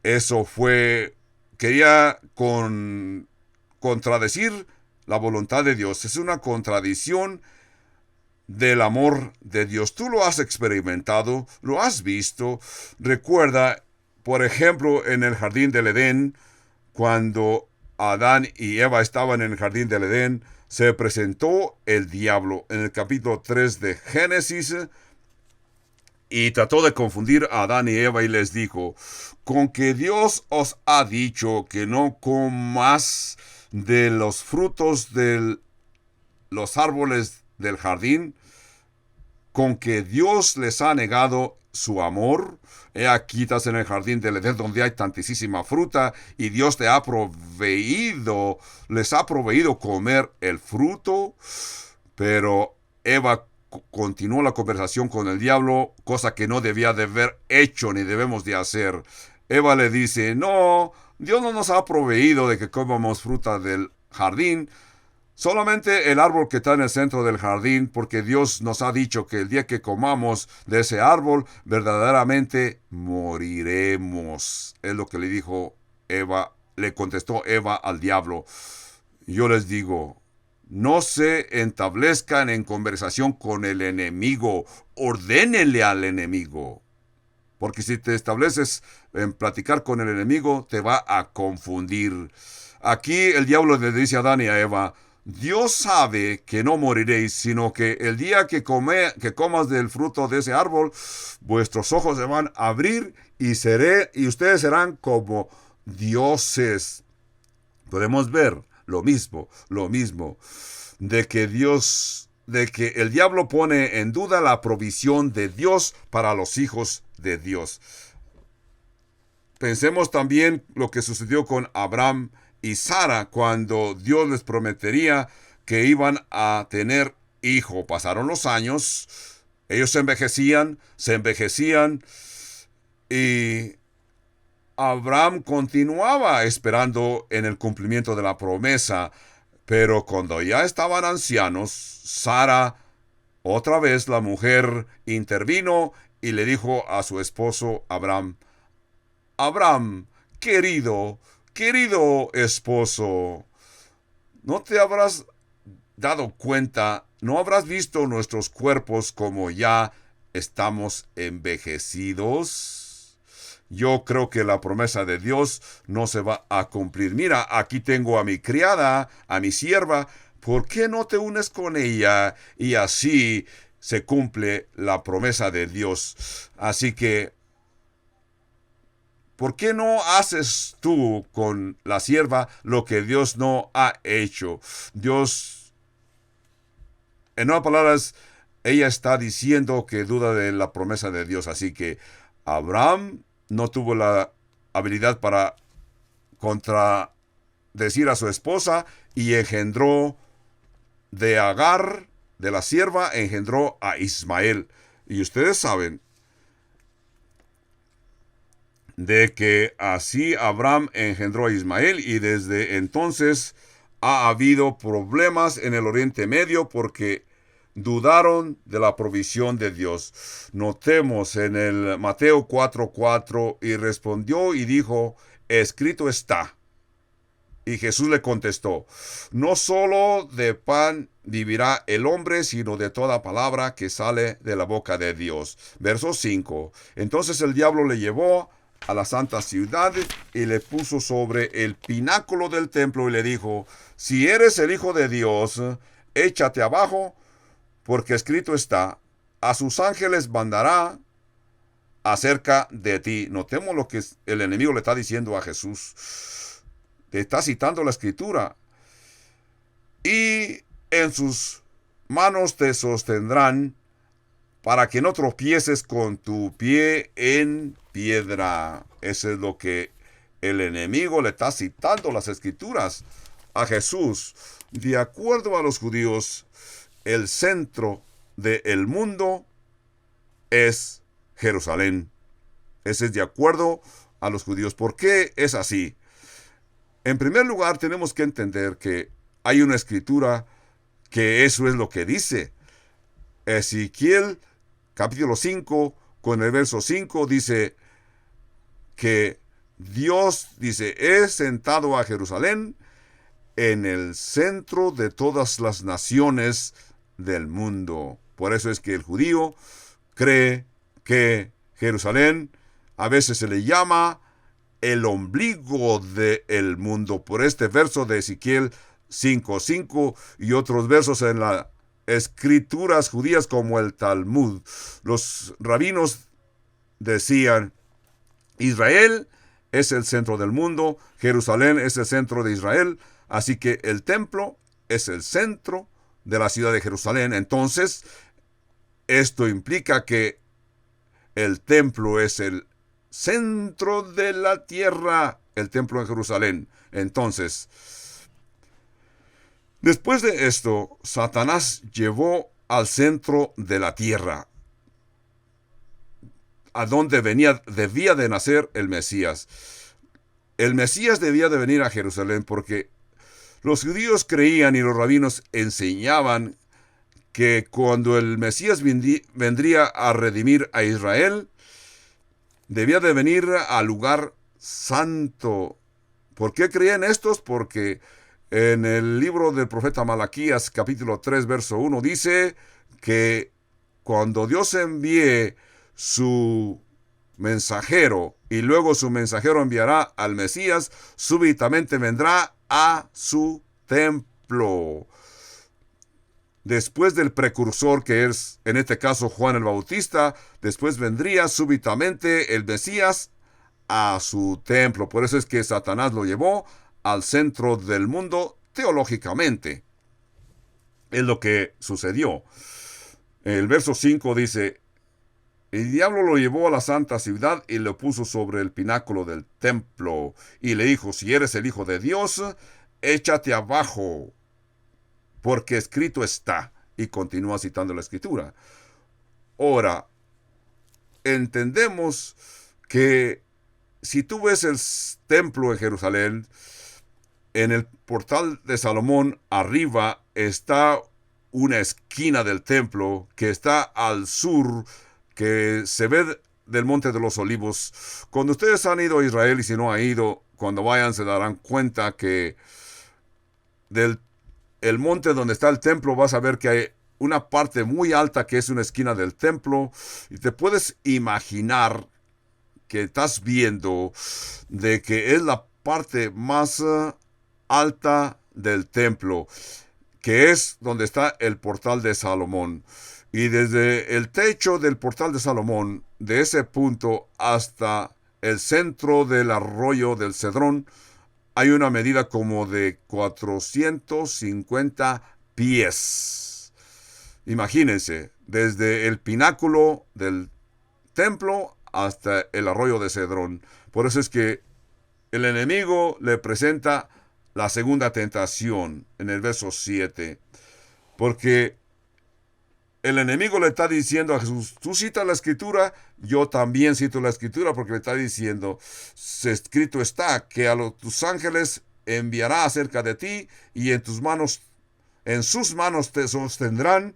eso quería contradecir la voluntad de Dios. Es una contradicción del amor de Dios. Tú lo has experimentado, lo has visto. Recuerda, por ejemplo, en el jardín del Edén, cuando Adán y Eva estaban en el jardín del Edén, se presentó el diablo en el capítulo 3 de Génesis y trató de confundir a Adán y Eva y les dijo, con que Dios os ha dicho que no comas de los frutos de los árboles del jardín, con que Dios les ha negado su amor. Aquí estás en el jardín del Edén donde hay tantísima fruta y Dios te ha proveído, les ha proveído comer el fruto. Pero Eva continuó la conversación con el diablo, cosa que no debía de haber hecho ni debemos de hacer. Eva le dice, no, Dios no nos ha proveído de que comamos fruta del jardín, solamente el árbol que está en el centro del jardín, porque Dios nos ha dicho que el día que comamos de ese árbol, verdaderamente moriremos. Es lo que le dijo Eva, le contestó Eva al diablo. Yo les digo, no se entablezcan en conversación con el enemigo, ordénenle al enemigo. Porque si te estableces en platicar con el enemigo, te va a confundir. Aquí el diablo le dice a Adán y a Eva, Dios sabe que no moriréis, sino que el día que comas del fruto de ese árbol, vuestros ojos se van a abrir y ustedes serán como dioses. Podemos ver lo mismo, de que el diablo pone en duda la provisión de Dios para los hijos de Dios. Pensemos también lo que sucedió con Abraham y Sara cuando Dios les prometería que iban a tener hijo. Pasaron los años, ellos se envejecían y Abraham continuaba esperando en el cumplimiento de la promesa, pero cuando ya estaban ancianos, Sara, otra vez la mujer, intervino y le dijo a su esposo Abraham: Abraham, querido esposo, ¿no te habrás dado cuenta, no habrás visto nuestros cuerpos como ya estamos envejecidos? Yo creo que la promesa de Dios no se va a cumplir. Mira, aquí tengo a mi criada, a mi sierva. ¿Por qué no te unes con ella? Y así se cumple la promesa de Dios. Así que, ¿por qué no haces tú con la sierva lo que Dios no ha hecho? Dios, en otras palabras, ella está diciendo que duda de la promesa de Dios. Así que Abraham no tuvo la habilidad para contradecir a su esposa y engendró de Agar, de la sierva, engendró a Ismael. Y ustedes saben de que así Abraham engendró a Ismael, y desde entonces ha habido problemas en el Oriente Medio porque dudaron de la provisión de Dios. Notemos en el Mateo 4:4, y respondió y dijo: escrito está. Y Jesús le contestó: no solo de pan vivirá el hombre, sino de toda palabra que sale de la boca de Dios. Verso 5. Entonces el diablo le llevó a la santa ciudad y le puso sobre el pináculo del templo y le dijo: si eres el Hijo de Dios, échate abajo, porque escrito está: a sus ángeles mandará acerca de ti. Notemos lo que el enemigo le está diciendo a Jesús. Te está citando la escritura. Y en sus manos te sostendrán para que no tropieces con tu pie en piedra. Eso es lo que el enemigo le está citando las escrituras a Jesús. De acuerdo a los judíos, el centro del mundo es Jerusalén. Ese es de acuerdo a los judíos. ¿Por qué es así? En primer lugar, tenemos que entender que hay una escritura que eso es lo que dice. Ezequiel capítulo 5, con el verso 5, dice que Dios dice: he sentado a Jerusalén en el centro de todas las naciones del mundo. Por eso es que el judío cree que Jerusalén a veces se le llama el ombligo del mundo, por este verso de Ezequiel 5:5 y otros versos en las escrituras judías como el Talmud. Los rabinos decían: Israel es el centro del mundo, Jerusalén es el centro de Israel, así que el templo es el centro de la ciudad de Jerusalén. Entonces, esto implica que el templo es el centro de la tierra, el templo de Jerusalén. Entonces, después de esto, Satanás llevó al centro de la tierra, a donde debía de nacer el Mesías. El Mesías debía de venir a Jerusalén porque los judíos creían y los rabinos enseñaban que cuando el Mesías vendría a redimir a Israel, debía de venir al lugar santo. ¿Por qué creían estos? Porque en el libro del profeta Malaquías, capítulo 3, verso 1, dice que cuando Dios envíe su mensajero y luego su mensajero enviará al Mesías, súbitamente vendrá a su templo. después del precursor, que es en este caso Juan el Bautista, después vendría súbitamente el Mesías a su templo. Por eso es que Satanás lo llevó al centro del mundo teológicamente. Es lo que sucedió. El verso 5 dice: el diablo lo llevó a la santa ciudad y lo puso sobre el pináculo del templo y le dijo: si eres el Hijo de Dios, échate abajo, porque escrito está. Y continúa citando la escritura. Ahora, entendemos que si tú ves el templo en Jerusalén, en el portal de Salomón arriba está una esquina del templo que está al sur, que se ve del Monte de los Olivos. Cuando ustedes han ido a Israel, y si no han ido, cuando vayan se darán cuenta que del el monte donde está el templo vas a ver que hay una parte muy alta que es una esquina del templo, y te puedes imaginar que estás viendo de que es la parte más alta del templo, que es donde está el portal de Salomón. Y desde el techo del portal de Salomón, de ese punto hasta el centro del arroyo del Cedrón, hay una medida como de 450 pies. Imagínense, desde el pináculo del templo hasta el arroyo de Cedrón. Por eso es que el enemigo le presenta la segunda tentación en el verso 7. Porque el enemigo le está diciendo a Jesús: tú citas la escritura, yo también cito la escritura, porque le está diciendo: escrito está que tus ángeles enviará acerca de ti, y en sus manos te sostendrán,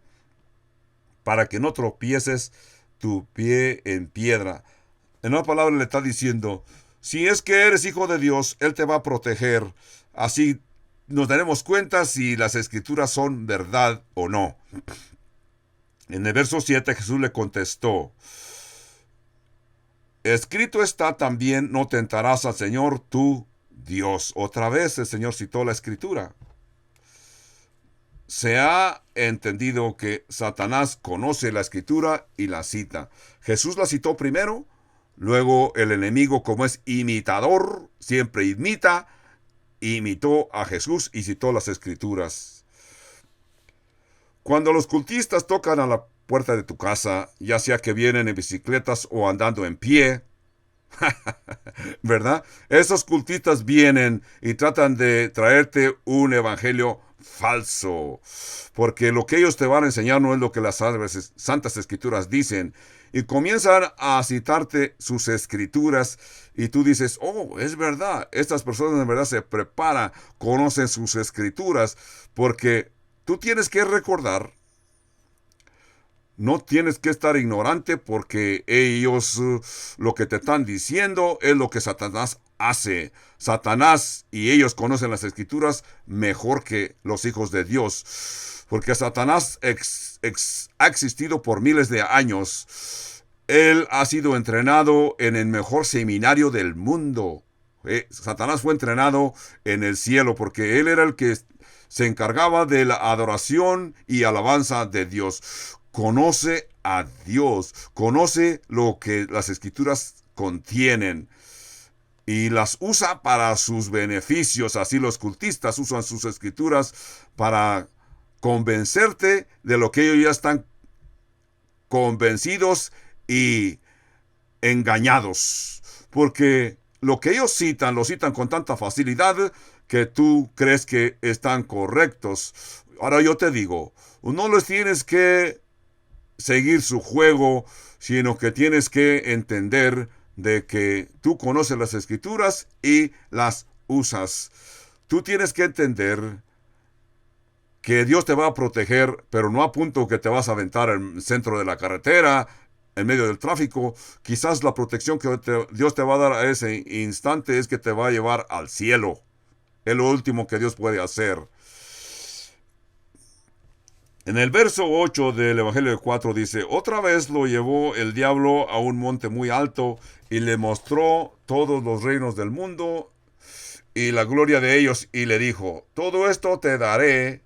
para que no tropieces tu pie en piedra. En una palabra le está diciendo: si es que eres hijo de Dios, Él te va a proteger. Así nos daremos cuenta si las escrituras son verdad o no. En el verso 7 Jesús le contestó: escrito está también, no tentarás al Señor tu Dios. Otra vez el Señor citó la escritura. Se ha entendido que Satanás conoce la escritura y la cita. Jesús la citó primero, luego el enemigo, como es imitador, siempre imitó a Jesús y citó las escrituras. Cuando los cultistas tocan a la puerta de tu casa, ya sea que vienen en bicicletas o andando en pie, ¿verdad? Esos cultistas vienen y tratan de traerte un evangelio falso, porque lo que ellos te van a enseñar no es lo que las santas escrituras dicen, y comienzan a citarte sus escrituras, y tú dices: oh, es verdad, estas personas en verdad se preparan, conocen sus escrituras, porque tú tienes que recordar, no tienes que estar ignorante, porque ellos lo que te están diciendo es lo que Satanás hace. Satanás y ellos conocen las escrituras mejor que los hijos de Dios, porque Satanás ha existido por miles de años. Él ha sido entrenado en el mejor seminario del mundo. Satanás fue entrenado en el cielo, porque él era el que se encargaba de la adoración y alabanza de Dios. Conoce a Dios, conoce lo que las escrituras contienen y las usa para sus beneficios. Así los cultistas usan sus escrituras para convencerte de lo que ellos ya están convencidos y engañados, porque lo que ellos citan, lo citan con tanta facilidad que tú crees que están correctos. Ahora yo te digo, no les tienes que seguir su juego, sino que tienes que entender de que tú conoces las escrituras y las usas. Tú tienes que entender que Dios te va a proteger, pero no a punto que te vas a aventar en el centro de la carretera, en medio del tráfico. Quizás la protección que Dios te va a dar a ese instante es que te va a llevar al cielo. Es lo último que Dios puede hacer. En el verso 8 del Evangelio de 4 dice: otra vez lo llevó el diablo a un monte muy alto y le mostró todos los reinos del mundo y la gloria de ellos, y le dijo: todo esto te daré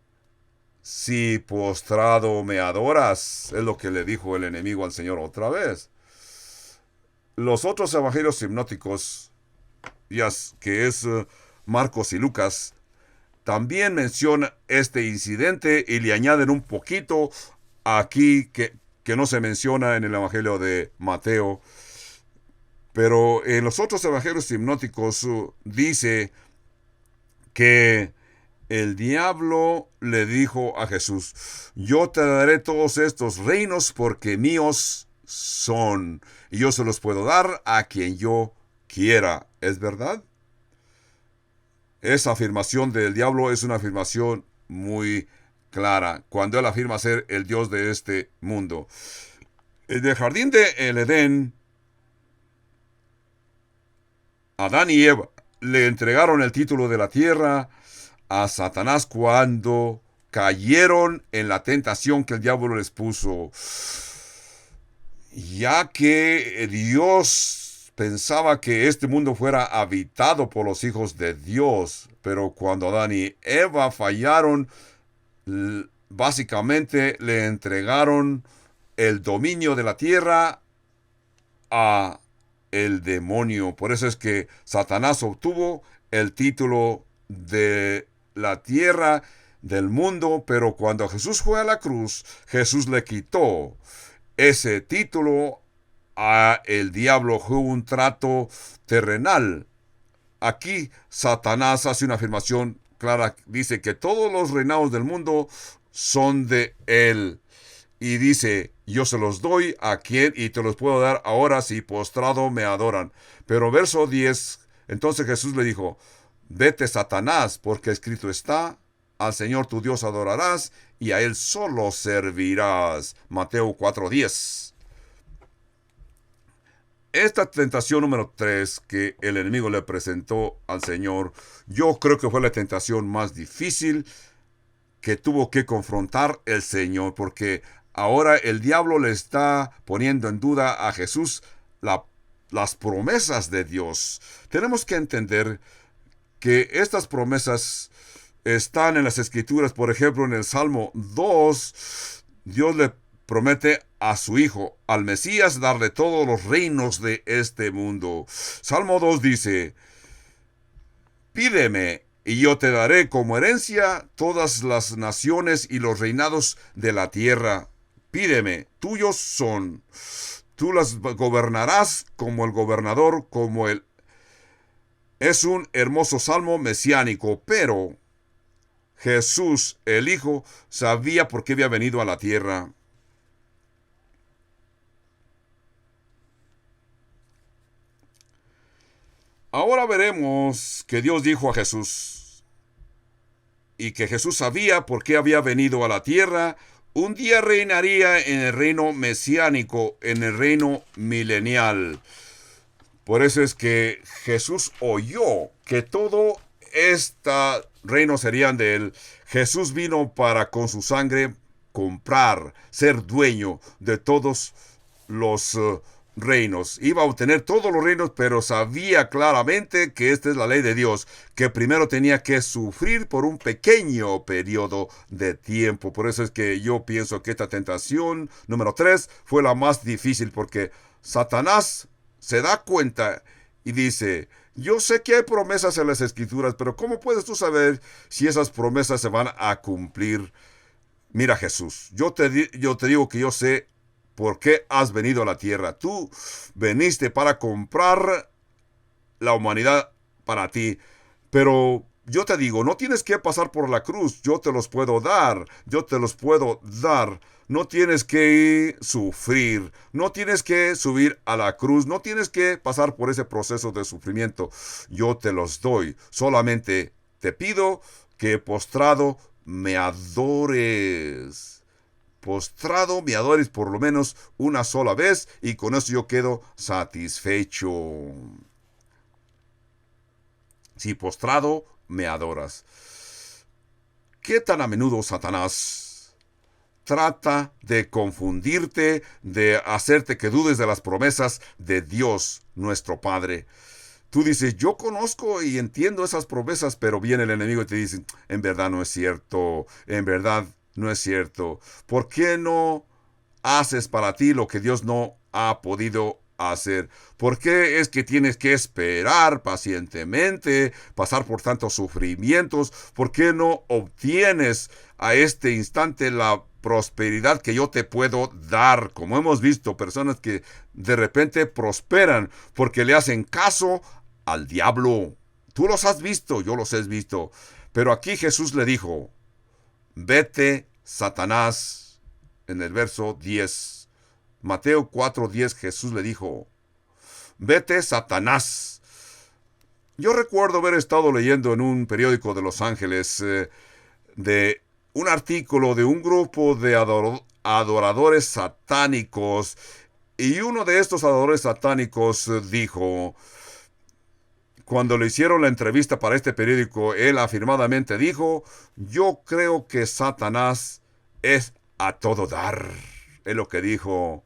si postrado me adoras. Es lo que le dijo el enemigo al Señor otra vez. Los otros evangelios hipnóticos, que es Marcos y Lucas, también mencionan este incidente y le añaden un poquito aquí que no se menciona en el evangelio de Mateo. Pero en los otros evangelios hipnóticos dice que el diablo le dijo a Jesús: yo te daré todos estos reinos porque míos son, y yo se los puedo dar a quien yo quiera. ¿Es verdad? Esa afirmación del diablo es una afirmación muy clara, cuando él afirma ser el Dios de este mundo. En el jardín de el Edén, Adán y Eva le entregaron el título de la tierra a Satanás cuando cayeron en la tentación que el diablo les puso, ya que Dios pensaba que este mundo fuera habitado por los hijos de Dios. Pero cuando Adán y Eva fallaron, básicamente le entregaron el dominio de la tierra a el demonio. Por eso es que Satanás obtuvo el título de la tierra, del mundo, pero cuando Jesús fue a la cruz, Jesús le quitó ese título a el diablo. Fue un trato terrenal. Aquí Satanás hace una afirmación clara, dice que todos los reinados del mundo son de él. Y dice: yo se los doy a quien, y te los puedo dar ahora si postrado me adoran. Pero verso 10, entonces Jesús le dijo: vete, Satanás, porque escrito está: al Señor tu Dios adorarás y a Él solo servirás. Mateo 4:10. Esta tentación número 3 que el enemigo le presentó al Señor, yo creo que fue la tentación más difícil que tuvo que confrontar el Señor, porque ahora el diablo le está poniendo en duda a Jesús las promesas de Dios. Tenemos que entender que estas promesas están en las Escrituras. Por ejemplo, en el Salmo 2, Dios le promete a su Hijo, al Mesías, darle todos los reinos de este mundo. Salmo 2 dice: pídeme y yo te daré como herencia todas las naciones y los reinados de la tierra. Pídeme, tuyos son. Tú las gobernarás como el gobernador, como el... Es un hermoso salmo mesiánico, pero Jesús, el Hijo, sabía por qué había venido a la tierra. Ahora veremos que Dios dijo a Jesús, y que Jesús sabía por qué había venido a la tierra. Un día reinaría en el reino mesiánico, en el reino milenial. Por eso es que Jesús oyó que todo este reino serían de él. Jesús vino para con su sangre comprar, ser dueño de todos los reinos. Iba a obtener todos los reinos, pero sabía claramente que esta es la ley de Dios, que primero tenía que sufrir por un pequeño periodo de tiempo. Por eso es que yo pienso que esta tentación número 3 fue la más difícil, porque Satanás se da cuenta y dice: yo sé que hay promesas en las Escrituras, pero ¿cómo puedes tú saber si esas promesas se van a cumplir? Mira, Jesús, yo te digo que yo sé por qué has venido a la tierra. Tú veniste para comprar la humanidad para ti. Pero yo te digo, no tienes que pasar por la cruz. Yo te los puedo dar. Yo te los puedo dar. No tienes que sufrir. No tienes que subir a la cruz. No tienes que pasar por ese proceso de sufrimiento. Yo te los doy. Solamente te pido que postrado me adores. Postrado me adores por lo menos una sola vez, y con eso yo quedo satisfecho. Si postrado me adoras. ¿Qué tan a menudo Satanás trata de confundirte, de hacerte que dudes de las promesas de Dios nuestro Padre? Tú dices: yo conozco y entiendo esas promesas, pero viene el enemigo y te dice: en verdad no es cierto, en verdad no es cierto? ¿Por qué no haces para ti lo que Dios no ha podido hacer? ¿Por qué es que tienes que esperar pacientemente, pasar por tantos sufrimientos? ¿Por qué no obtienes a este instante la prosperidad que yo te puedo dar? Como hemos visto, personas que de repente prosperan porque le hacen caso al diablo. Tú los has visto, yo los he visto. Pero aquí Jesús le dijo, vete, Satanás, en el verso 10. Mateo 4:10, Jesús le dijo, vete, Satanás. Yo recuerdo haber estado leyendo en un periódico de Los Ángeles de un artículo de un grupo de adoradores satánicos, y uno de estos adoradores satánicos dijo, cuando le hicieron la entrevista para este periódico, él afirmadamente dijo, yo creo que Satanás es a todo dar. Es lo que dijo.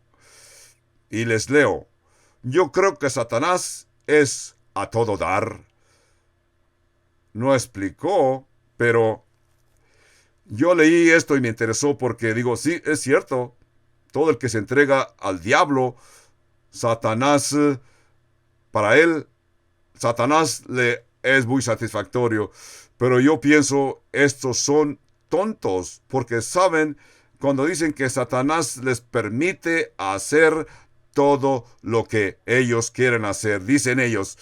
Y les leo, yo creo que Satanás es a todo dar. No explicó, pero yo leí esto y me interesó porque digo, sí, es cierto. Todo el que se entrega al diablo, Satanás, para él, Satanás le es muy satisfactorio. Pero yo pienso, estos son tontos, porque saben, cuando dicen que Satanás les permite hacer todo lo que ellos quieren hacer, dicen ellos,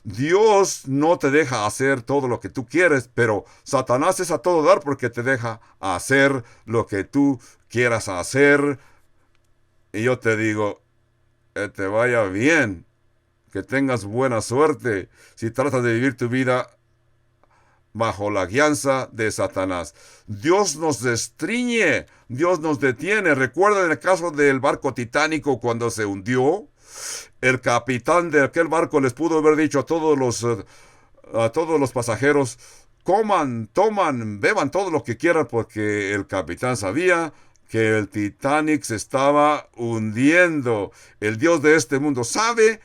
Dios no te deja hacer todo lo que tú quieres, pero Satanás es a todo dar porque te deja hacer lo que tú quieras hacer. Y yo te digo, que te vaya bien, que tengas buena suerte si tratas de vivir tu vida bajo la guianza de Satanás. Dios nos destriñe, Dios nos detiene. Recuerda en el caso del barco Titánico cuando se hundió, el capitán de aquel barco les pudo haber dicho a todos los pasajeros, coman, toman, beban todo lo que quieran, porque el capitán sabía que el Titanic se estaba hundiendo. El Dios de este mundo sabe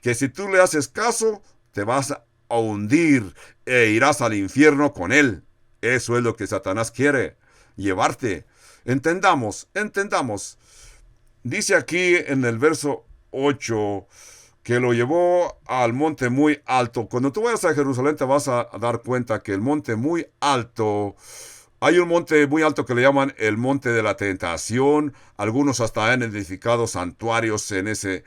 que si tú le haces caso, te vas a hundir e irás al infierno con él. Eso es lo que Satanás quiere, llevarte. Entendamos. Dice aquí en el verso 8 que lo llevó al monte muy alto. Cuando tú vayas a Jerusalén te vas a dar cuenta que el monte muy alto, hay un monte muy alto que le llaman el monte de la tentación. Algunos hasta han edificado santuarios en ese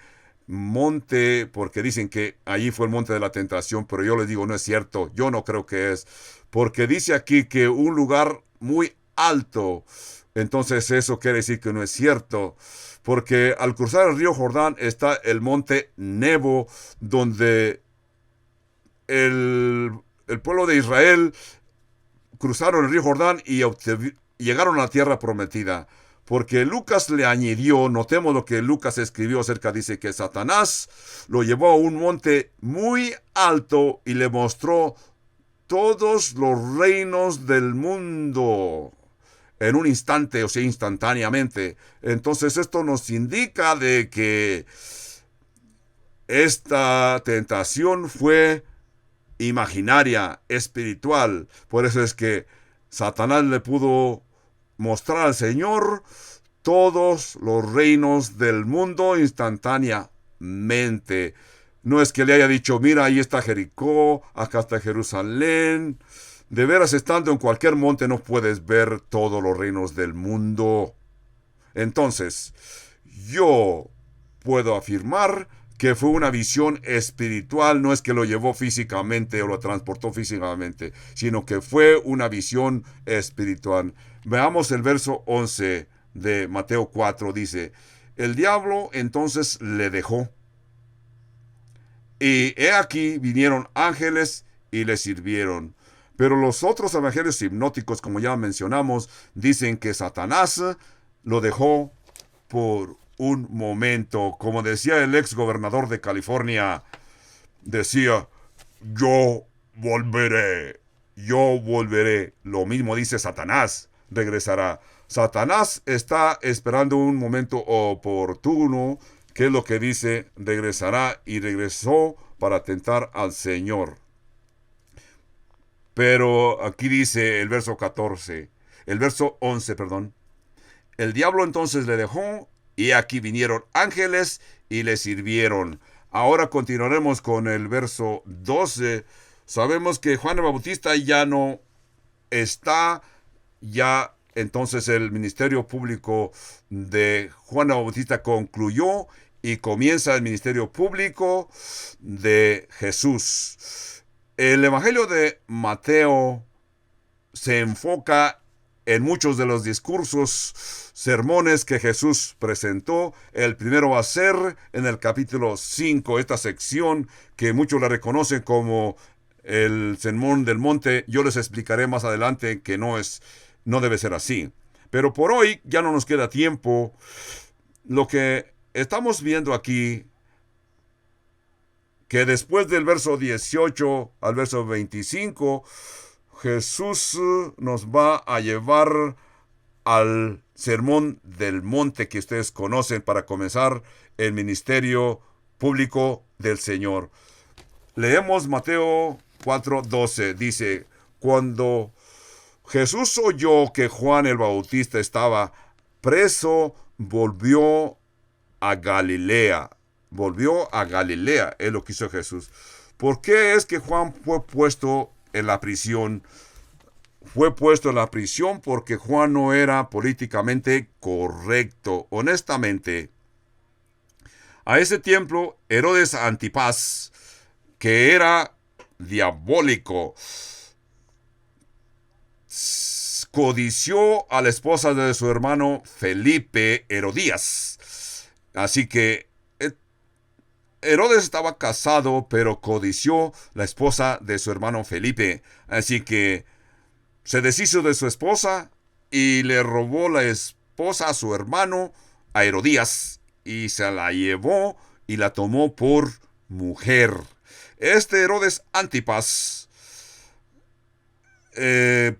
monte porque dicen que allí fue el monte de la tentación, pero yo les digo, no es cierto, yo no creo que es, porque dice aquí que un lugar muy alto, entonces eso quiere decir que no es cierto, porque al cruzar el río Jordán está el monte Nebo, donde el pueblo de Israel cruzaron el río Jordán y llegaron a la tierra prometida. Porque Lucas le añadió, notemos lo que Lucas escribió acerca, dice que Satanás lo llevó a un monte muy alto y le mostró todos los reinos del mundo en un instante, o sea, instantáneamente. Entonces esto nos indica de que esta tentación fue imaginaria, espiritual. Por eso es que Satanás le pudo mostrar al Señor todos los reinos del mundo instantáneamente. No es que le haya dicho, mira, ahí está Jericó, acá está Jerusalén. De veras, estando en cualquier monte no puedes ver todos los reinos del mundo. Entonces, yo puedo afirmar que fue una visión espiritual, no es que lo llevó físicamente o lo transportó físicamente, sino que fue una visión espiritual. Veamos el verso 11 de Mateo 4, dice, el diablo entonces le dejó. Y he aquí vinieron ángeles y le sirvieron. Pero los otros evangelios hipnóticos, como ya mencionamos, dicen que Satanás lo dejó por un momento. Como decía el ex gobernador de California, decía, yo volveré. Lo mismo dice Satanás, regresará. Satanás está esperando un momento oportuno, que es lo que dice, regresará, y regresó para tentar al Señor. Pero aquí dice el verso 14, El verso 11, perdón. El diablo entonces le dejó, y aquí vinieron ángeles y le sirvieron. Ahora continuaremos con el verso 12. Sabemos que Juan el Bautista ya no está, ya entonces el ministerio público de Juan el Bautista concluyó y comienza el ministerio público de Jesús. El Evangelio de Mateo se enfoca en muchos de los discursos, sermones que Jesús presentó. El primero va a ser en el capítulo 5, esta sección que muchos la reconocen como el Sermón del Monte. Yo les explicaré más adelante que no debe ser así. Pero por hoy ya no nos queda tiempo. Lo que estamos viendo aquí, que después del verso 18 al verso 25, Jesús nos va a llevar al Sermón del Monte que ustedes conocen para comenzar el ministerio público del Señor. Leemos Mateo 4:12. Dice: cuando Jesús oyó que Juan el Bautista estaba preso, volvió a Galilea. Volvió a Galilea, es lo que hizo Jesús. ¿Por qué es que Juan fue puesto en la prisión? Fue puesto en la prisión porque Juan no era políticamente correcto. Honestamente, a ese tiempo, Herodes Antipas, que era diabólico, codició a la esposa de su hermano Felipe, Herodías. Así que Herodes estaba casado, pero codició la esposa de su hermano Felipe. Así que se deshizo de su esposa y le robó la esposa a su hermano, a Herodías, y se la llevó y la tomó por mujer. Este Herodes Antipas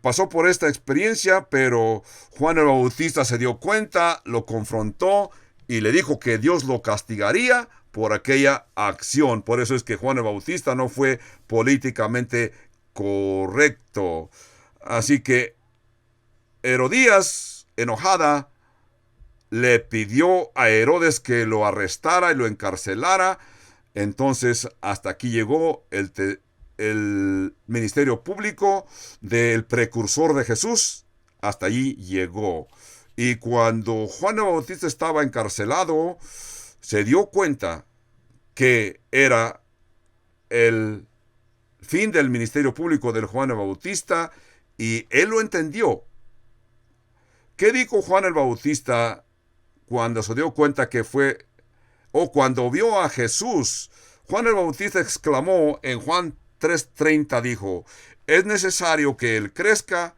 pasó por esta experiencia, pero Juan el Bautista se dio cuenta, lo confrontó y le dijo que Dios lo castigaría por aquella acción. Por eso es que Juan el Bautista no fue políticamente correcto. Así que Herodías, enojada, le pidió a Herodes que lo arrestara y lo encarcelara. Entonces, hasta aquí llegó el ministerio público del precursor de Jesús. Hasta allí llegó. Y cuando Juan el Bautista estaba encarcelado, se dio cuenta que era el fin del ministerio público del Juan el Bautista, y él lo entendió. ¿Qué dijo Juan el Bautista cuando se dio cuenta que fue, o cuando vio a Jesús? Juan el Bautista exclamó en Juan 3:30, dijo: es necesario que él crezca,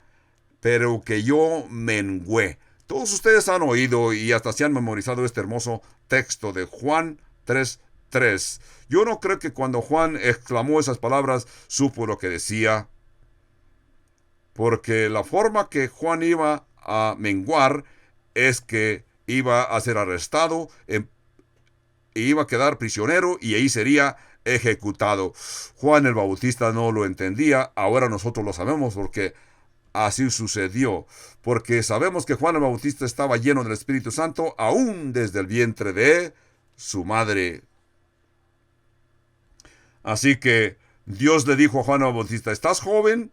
pero que yo mengüe. Todos ustedes han oído y hasta se han memorizado este hermoso texto de Juan 3:3. Yo no creo que cuando Juan exclamó esas palabras supo lo que decía, porque la forma que Juan iba a menguar es que iba a ser arrestado, iba a quedar prisionero y ahí sería ejecutado. Juan el Bautista no lo entendía, ahora nosotros lo sabemos porque así sucedió, porque sabemos que Juan el Bautista estaba lleno del Espíritu Santo aún desde el vientre de su madre. Así que Dios le dijo a Juan el Bautista: estás joven,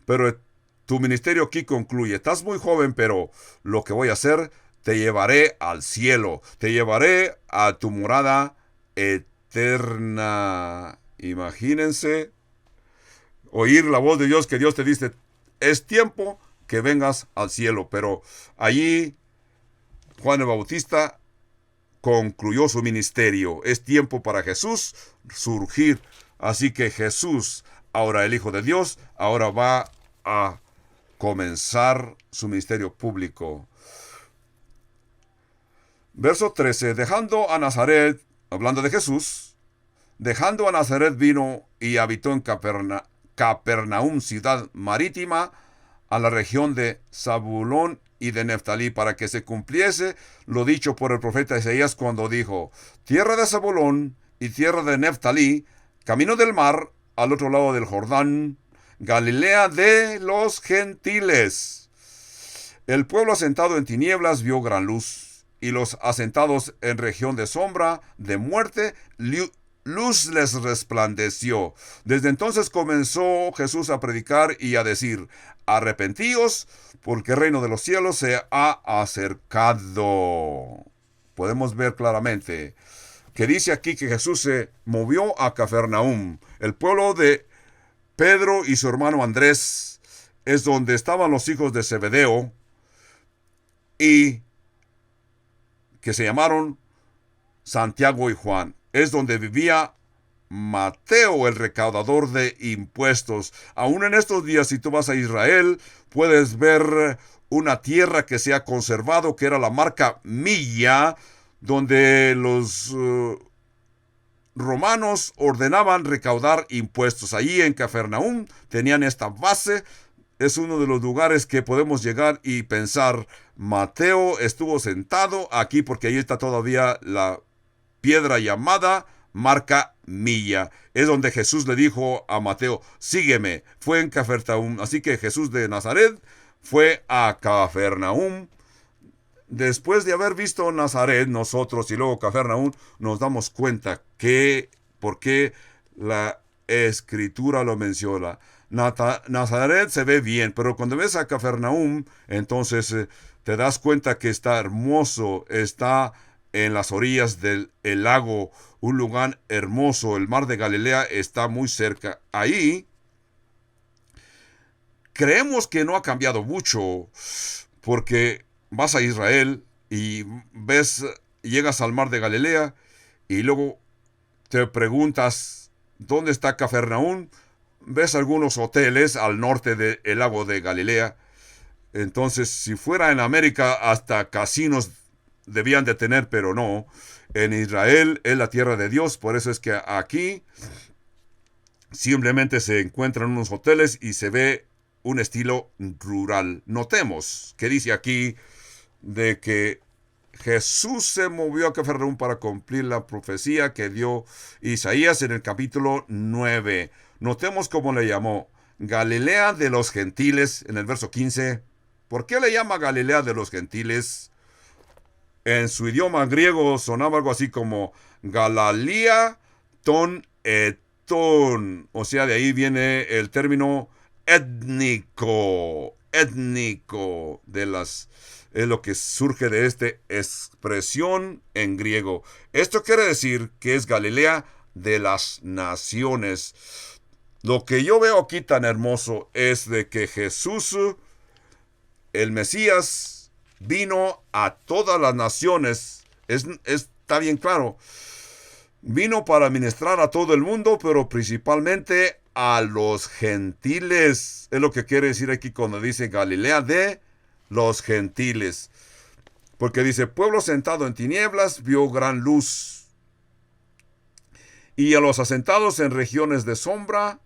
pero tu ministerio aquí concluye. Estás muy joven, pero lo que voy a hacer, te llevaré al cielo, te llevaré a tu morada eterna. Imagínense oír la voz de Dios, que Dios te dice: es tiempo que vengas al cielo. Pero allí Juan el Bautista concluyó su ministerio. Es tiempo para Jesús surgir. Así que Jesús, ahora el Hijo de Dios, ahora va a comenzar su ministerio público. Verso 13. Dejando a Nazaret, hablando de Jesús, dejando a Nazaret vino y habitó en Capernaum, ciudad marítima, a la región de Zabulón y de Neftalí, para que se cumpliese lo dicho por el profeta Isaías cuando dijo: tierra de Zabulón y tierra de Neftalí, camino del mar, al otro lado del Jordán, Galilea de los gentiles. El pueblo asentado en tinieblas vio gran luz, y los asentados en región de sombra, de muerte, luz les resplandeció. Desde entonces comenzó Jesús a predicar y a decir: arrepentíos, porque el reino de los cielos se ha acercado. Podemos ver claramente que dice aquí que Jesús se movió a Cafarnaúm. El pueblo de Pedro y su hermano Andrés es donde estaban los hijos de Zebedeo, y que se llamaron Santiago y Juan. Es donde vivía Mateo, el recaudador de impuestos. Aún en estos días, si tú vas a Israel, puedes ver una tierra que se ha conservado, que era la marca Milla, donde los romanos ordenaban recaudar impuestos. Allí en Cafarnaúm tenían esta base. Es uno de los lugares que podemos llegar y pensar: Mateo estuvo sentado aquí, porque ahí está todavía la piedra llamada marca Milla. Es donde Jesús le dijo a Mateo: sígueme. Fue en Cafarnaúm. Así que Jesús de Nazaret fue a Cafarnaúm. Después de haber visto Nazaret, nosotros, y luego Cafarnaúm, nos damos cuenta que por qué la Escritura lo menciona. Nazaret se ve bien, pero cuando ves a Cafarnaúm, entonces te das cuenta que está hermoso, está en las orillas del lago, un lugar hermoso. El mar de Galilea está muy cerca. Ahí creemos que no ha cambiado mucho, porque vas a Israel y llegas al mar de Galilea y luego te preguntas: ¿dónde está Cafarnaúm? Ves algunos hoteles al norte del lago de Galilea. Entonces, si fuera en América, hasta casinos debían de tener, pero no. En Israel es la tierra de Dios, por eso es que aquí simplemente se encuentran unos hoteles y se ve un estilo rural. Notemos que dice aquí de que Jesús se movió a Cafarnaúm para cumplir la profecía que dio Isaías en el capítulo 9. Notemos cómo le llamó: Galilea de los gentiles, en el verso 15. ¿Por qué le llama Galilea de los gentiles? En su idioma griego sonaba algo así como Galalia ton eton. O sea, de ahí viene el término étnico. Étnico es lo que surge de esta expresión en griego. Esto quiere decir que es Galilea de las naciones. Lo que yo veo aquí tan hermoso es de que Jesús, el Mesías, vino a todas las naciones. Está bien claro. Vino para ministrar a todo el mundo, pero principalmente a los gentiles. Es lo que quiere decir aquí cuando dice Galilea de los gentiles. Porque dice: pueblo sentado en tinieblas vio gran luz, y a los asentados en regiones de sombra,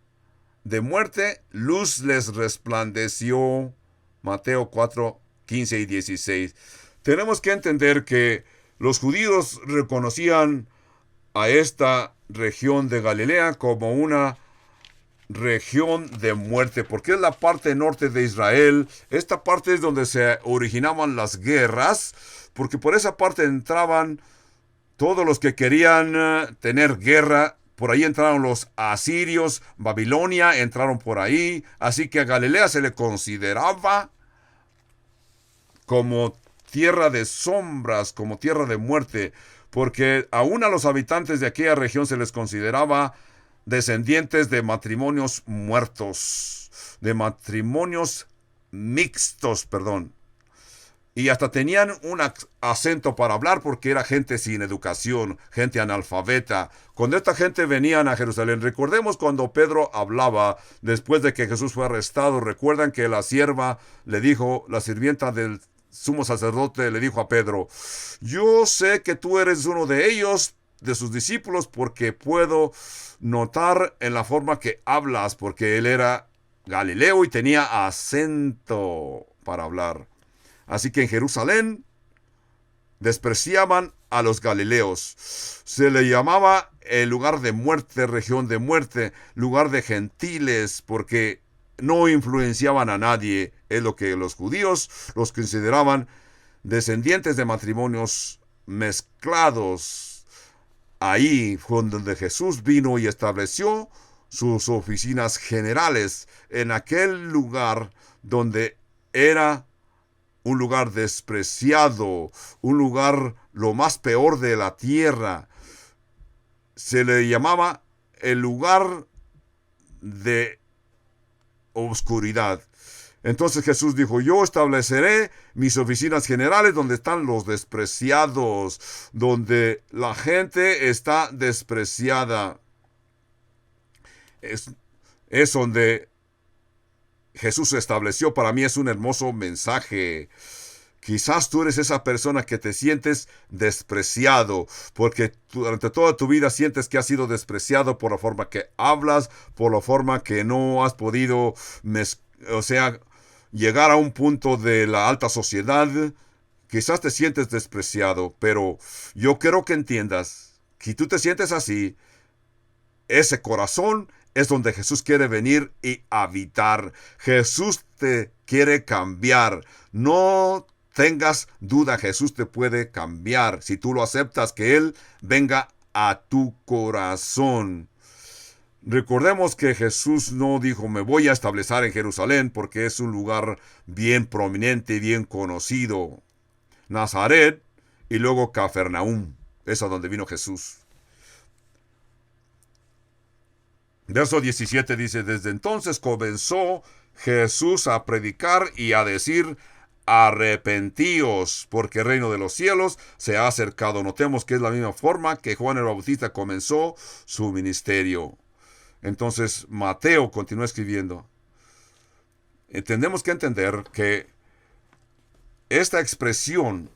de muerte, luz les resplandeció. Mateo 4, 15 y 16. Tenemos que entender que los judíos reconocían a esta región de Galilea como una región de muerte, porque es la parte norte de Israel. Esta parte es donde se originaban las guerras, porque por esa parte entraban todos los que querían tener guerra. Por ahí entraron los asirios, Babilonia entraron por ahí. Así que a Galilea se le consideraba como tierra de sombras, como tierra de muerte, porque aún a los habitantes de aquella región se les consideraba descendientes de matrimonios muertos, de matrimonios mixtos, perdón. Y hasta tenían un acento para hablar, porque era gente sin educación, gente analfabeta. Cuando esta gente venían a Jerusalén, recordemos cuando Pedro hablaba después de que Jesús fue arrestado. Recuerdan que la sierva le dijo, la sirvienta del sumo sacerdote le dijo a Pedro: yo sé que tú eres uno de ellos, de sus discípulos, porque puedo notar en la forma que hablas, porque él era galileo y tenía acento para hablar. Así que en Jerusalén despreciaban a los galileos. Se le llamaba el lugar de muerte, región de muerte, lugar de gentiles, porque no influenciaban a nadie. Es lo que los judíos los consideraban descendientes de matrimonios mezclados. Ahí fue donde Jesús vino y estableció sus oficinas generales en aquel lugar donde era un lugar despreciado, un lugar lo más peor de la tierra. Se le llamaba el lugar de oscuridad. Entonces Jesús dijo, yo estableceré mis oficinas generales donde están los despreciados, donde la gente está despreciada. Es donde Jesús se estableció. Para mí es un hermoso mensaje. Quizás tú eres esa persona que te sientes despreciado, porque durante toda tu vida sientes que has sido despreciado por la forma que hablas, por la forma que no has podido, llegar a un punto de la alta sociedad. Quizás te sientes despreciado, pero yo quiero que entiendas que si tú te sientes así, ese corazón es donde Jesús quiere venir y habitar. Jesús te quiere cambiar. No tengas duda, Jesús te puede cambiar si tú lo aceptas, que Él venga a tu corazón. Recordemos que Jesús no dijo, me voy a establecer en Jerusalén, porque es un lugar bien prominente y bien conocido. Nazaret y luego Cafarnaúm, es a donde vino Jesús. Verso 17 dice, desde entonces comenzó Jesús a predicar y a decir, arrepentíos, porque el reino de los cielos se ha acercado. Notemos que es la misma forma que Juan el Bautista comenzó su ministerio. Entonces Mateo continúa escribiendo. Tenemos que entender que esta expresión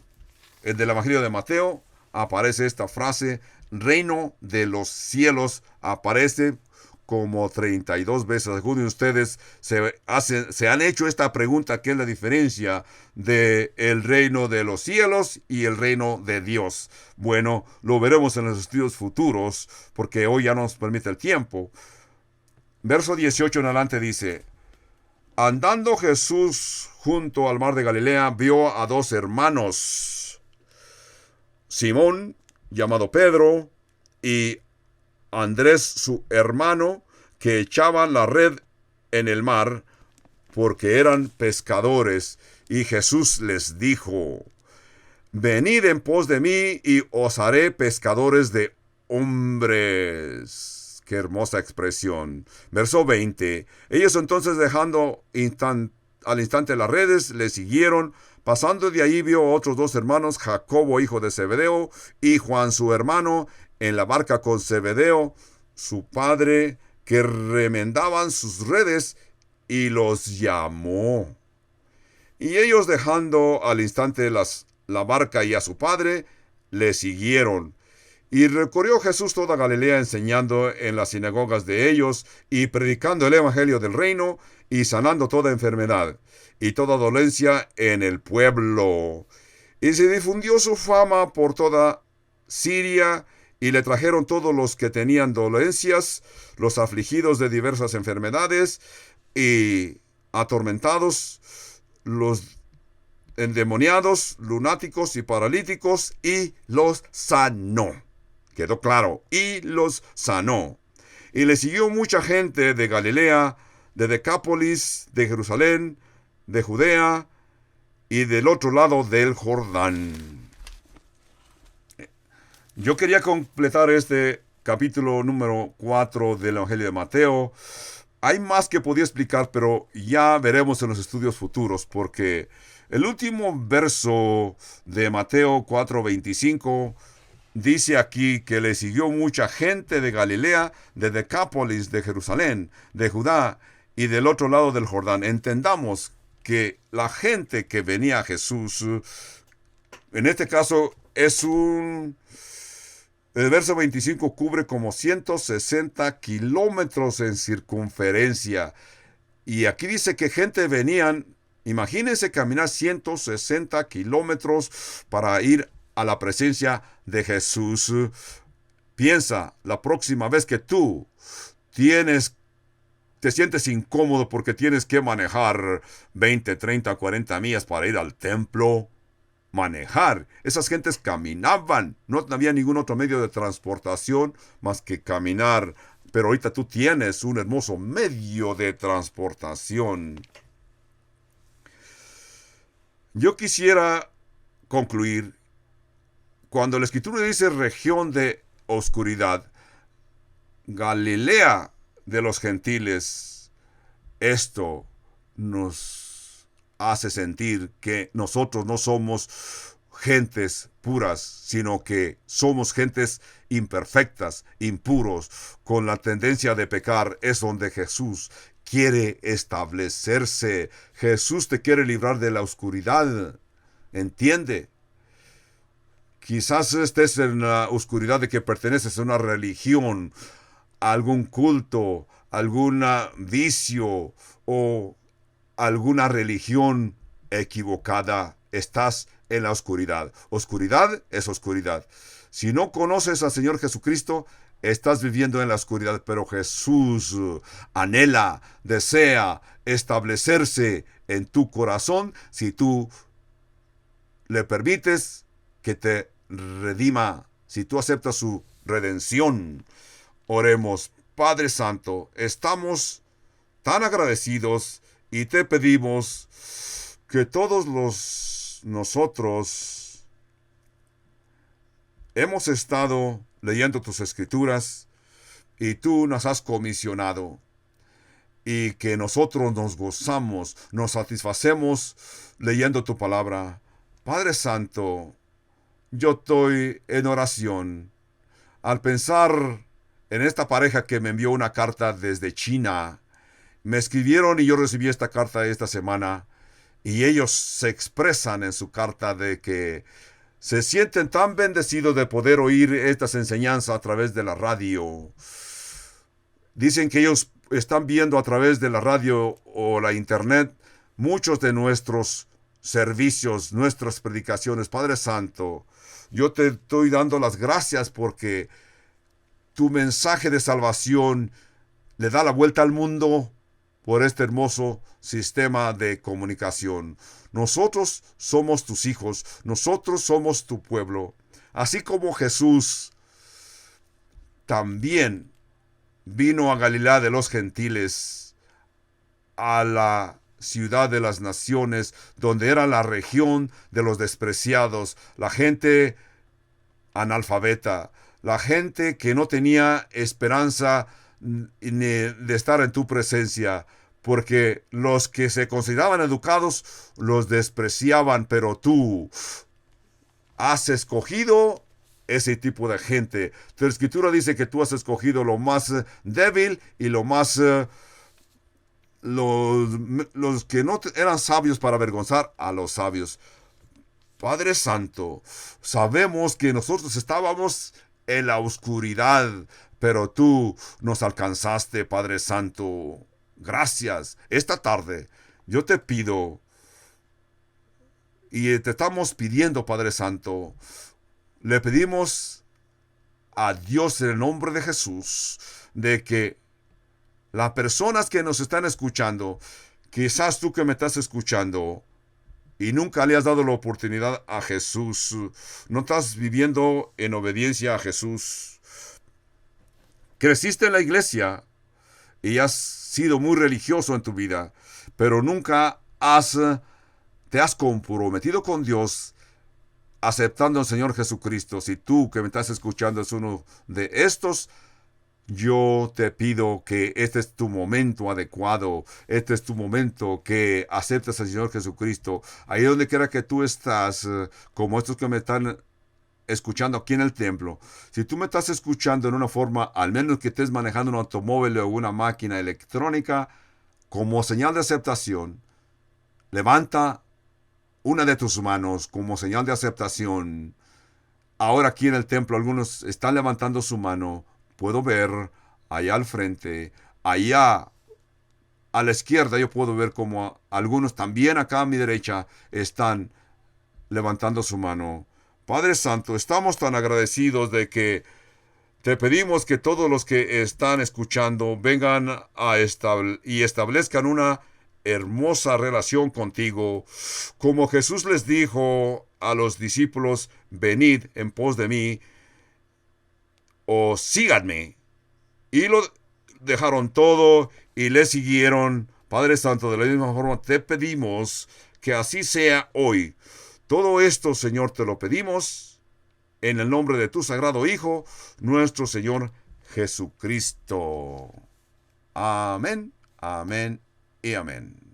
del Evangelio de Mateo aparece esta frase, reino de los cielos, aparece como 32 veces. Algunos de ustedes se han hecho esta pregunta, ¿qué es la diferencia de el reino de los cielos y el reino de Dios? Bueno, lo veremos en los estudios futuros, porque hoy ya nos permite el tiempo. Verso 18 en adelante dice, andando Jesús junto al mar de Galilea, vio a dos hermanos, Simón, llamado Pedro, y Andrés, su hermano, que echaban la red en el mar, porque eran pescadores. Y Jesús les dijo, venid en pos de mí, y os haré pescadores de hombres. Qué hermosa expresión. Verso 20. Ellos entonces, dejando al instante las redes, le siguieron. Pasando de ahí, vio a otros dos hermanos, Jacobo, hijo de Zebedeo, y Juan, su hermano, en la barca con Zebedeo, su padre, que remendaban sus redes, y los llamó. Y ellos, dejando al instante la barca y a su padre, le siguieron. Y recorrió Jesús toda Galilea, enseñando en las sinagogas de ellos, y predicando el evangelio del reino, y sanando toda enfermedad y toda dolencia en el pueblo. Y se difundió su fama por toda Siria, y le trajeron todos los que tenían dolencias, los afligidos de diversas enfermedades, y atormentados, los endemoniados, lunáticos y paralíticos, y los sanó. Quedó claro, y los sanó. Y le siguió mucha gente de Galilea, de Decápolis, de Jerusalén, de Judea, y del otro lado del Jordán. Yo quería completar este capítulo número 4 del Evangelio de Mateo. Hay más que podía explicar, pero ya veremos en los estudios futuros, porque el último verso de Mateo 4:25 dice aquí que le siguió mucha gente de Galilea, de Decápolis, de Jerusalén, de Judá y del otro lado del Jordán. Entendamos que la gente que venía a Jesús, en este caso el verso 25 cubre como 160 kilómetros en circunferencia. Y aquí dice que gente venían, imagínense caminar 160 kilómetros para ir a la presencia de Jesús. Piensa, la próxima vez que tú tienes te sientes incómodo porque tienes que manejar 20, 30, 40 millas para ir al templo. Manejar. Esas gentes caminaban. No había ningún otro medio de transportación más que caminar. Pero ahorita tú tienes un hermoso medio de transportación. Yo quisiera concluir. Cuando la Escritura dice región de oscuridad, Galilea de los gentiles, esto nos hace sentir que nosotros no somos gentes puras, sino que somos gentes imperfectas, impuros, con la tendencia de pecar. Es donde Jesús quiere establecerse. Jesús te quiere librar de la oscuridad. ¿Entiende? Quizás estés en la oscuridad de que perteneces a una religión, a algún culto, algún vicio o alguna religión equivocada. Estás en la oscuridad. Oscuridad es oscuridad. Si no conoces al Señor Jesucristo, estás viviendo en la oscuridad. Pero Jesús anhela, desea establecerse en tu corazón si tú le permites que te redima, si tú aceptas su redención. Oremos. Padre Santo, estamos tan agradecidos y te pedimos que nosotros hemos estado leyendo tus escrituras y tú nos has comisionado, y que nosotros nos gozamos, nos satisfacemos leyendo tu palabra. Padre Santo, yo estoy en oración al pensar en esta pareja que me envió una carta desde China. Me escribieron y yo recibí esta carta esta semana, y ellos se expresan en su carta de que se sienten tan bendecidos de poder oír estas enseñanzas a través de la radio. Dicen que ellos están viendo a través de la radio o la internet muchos de nuestros servicios, nuestras predicaciones. Padre Santo, yo te estoy dando las gracias porque tu mensaje de salvación le da la vuelta al mundo por este hermoso sistema de comunicación. Nosotros somos tus hijos, nosotros somos tu pueblo. Así como Jesús también vino a Galilea de los gentiles, a la ciudad de las naciones, donde era la región de los despreciados, la gente analfabeta, la gente que no tenía esperanza ni de estar en tu presencia, porque los que se consideraban educados los despreciaban, pero tú has escogido ese tipo de gente. La Escritura dice que tú has escogido lo más débil y lo más los que no eran sabios para avergonzar a los sabios. Padre Santo, sabemos que nosotros estábamos en la oscuridad, pero tú nos alcanzaste, Padre Santo. Gracias. Esta tarde yo te pido y te estamos pidiendo, Padre Santo, le pedimos a Dios en el nombre de Jesús de que las personas que nos están escuchando, quizás tú que me estás escuchando y nunca le has dado la oportunidad a Jesús, no estás viviendo en obediencia a Jesús, creciste en la iglesia y has sido muy religioso en tu vida, pero nunca te has comprometido con Dios aceptando al Señor Jesucristo. Si tú que me estás escuchando es uno de estos, yo te pido que este es tu momento adecuado, este es tu momento que aceptes al Señor Jesucristo. Ahí donde quiera que tú estás, como estos que me están escuchando aquí en el templo, si tú me estás escuchando en una forma, al menos que estés manejando un automóvil o una máquina electrónica, como señal de aceptación, levanta una de tus manos como señal de aceptación. Ahora aquí en el templo algunos están levantando su mano. Puedo ver allá al frente, allá a la izquierda yo puedo ver como algunos también acá a mi derecha están levantando su mano. Padre Santo, estamos tan agradecidos de que Te pedimos que todos los que están escuchando vengan y establezcan una hermosa relación contigo, como Jesús les dijo a los discípulos: venid en pos de mí o síganme. Y lo dejaron todo y le siguieron. Padre Santo, de la misma forma te pedimos que así sea hoy. Todo esto, Señor, te lo pedimos en el nombre de tu sagrado Hijo, nuestro Señor Jesucristo. Amén, amén y amén.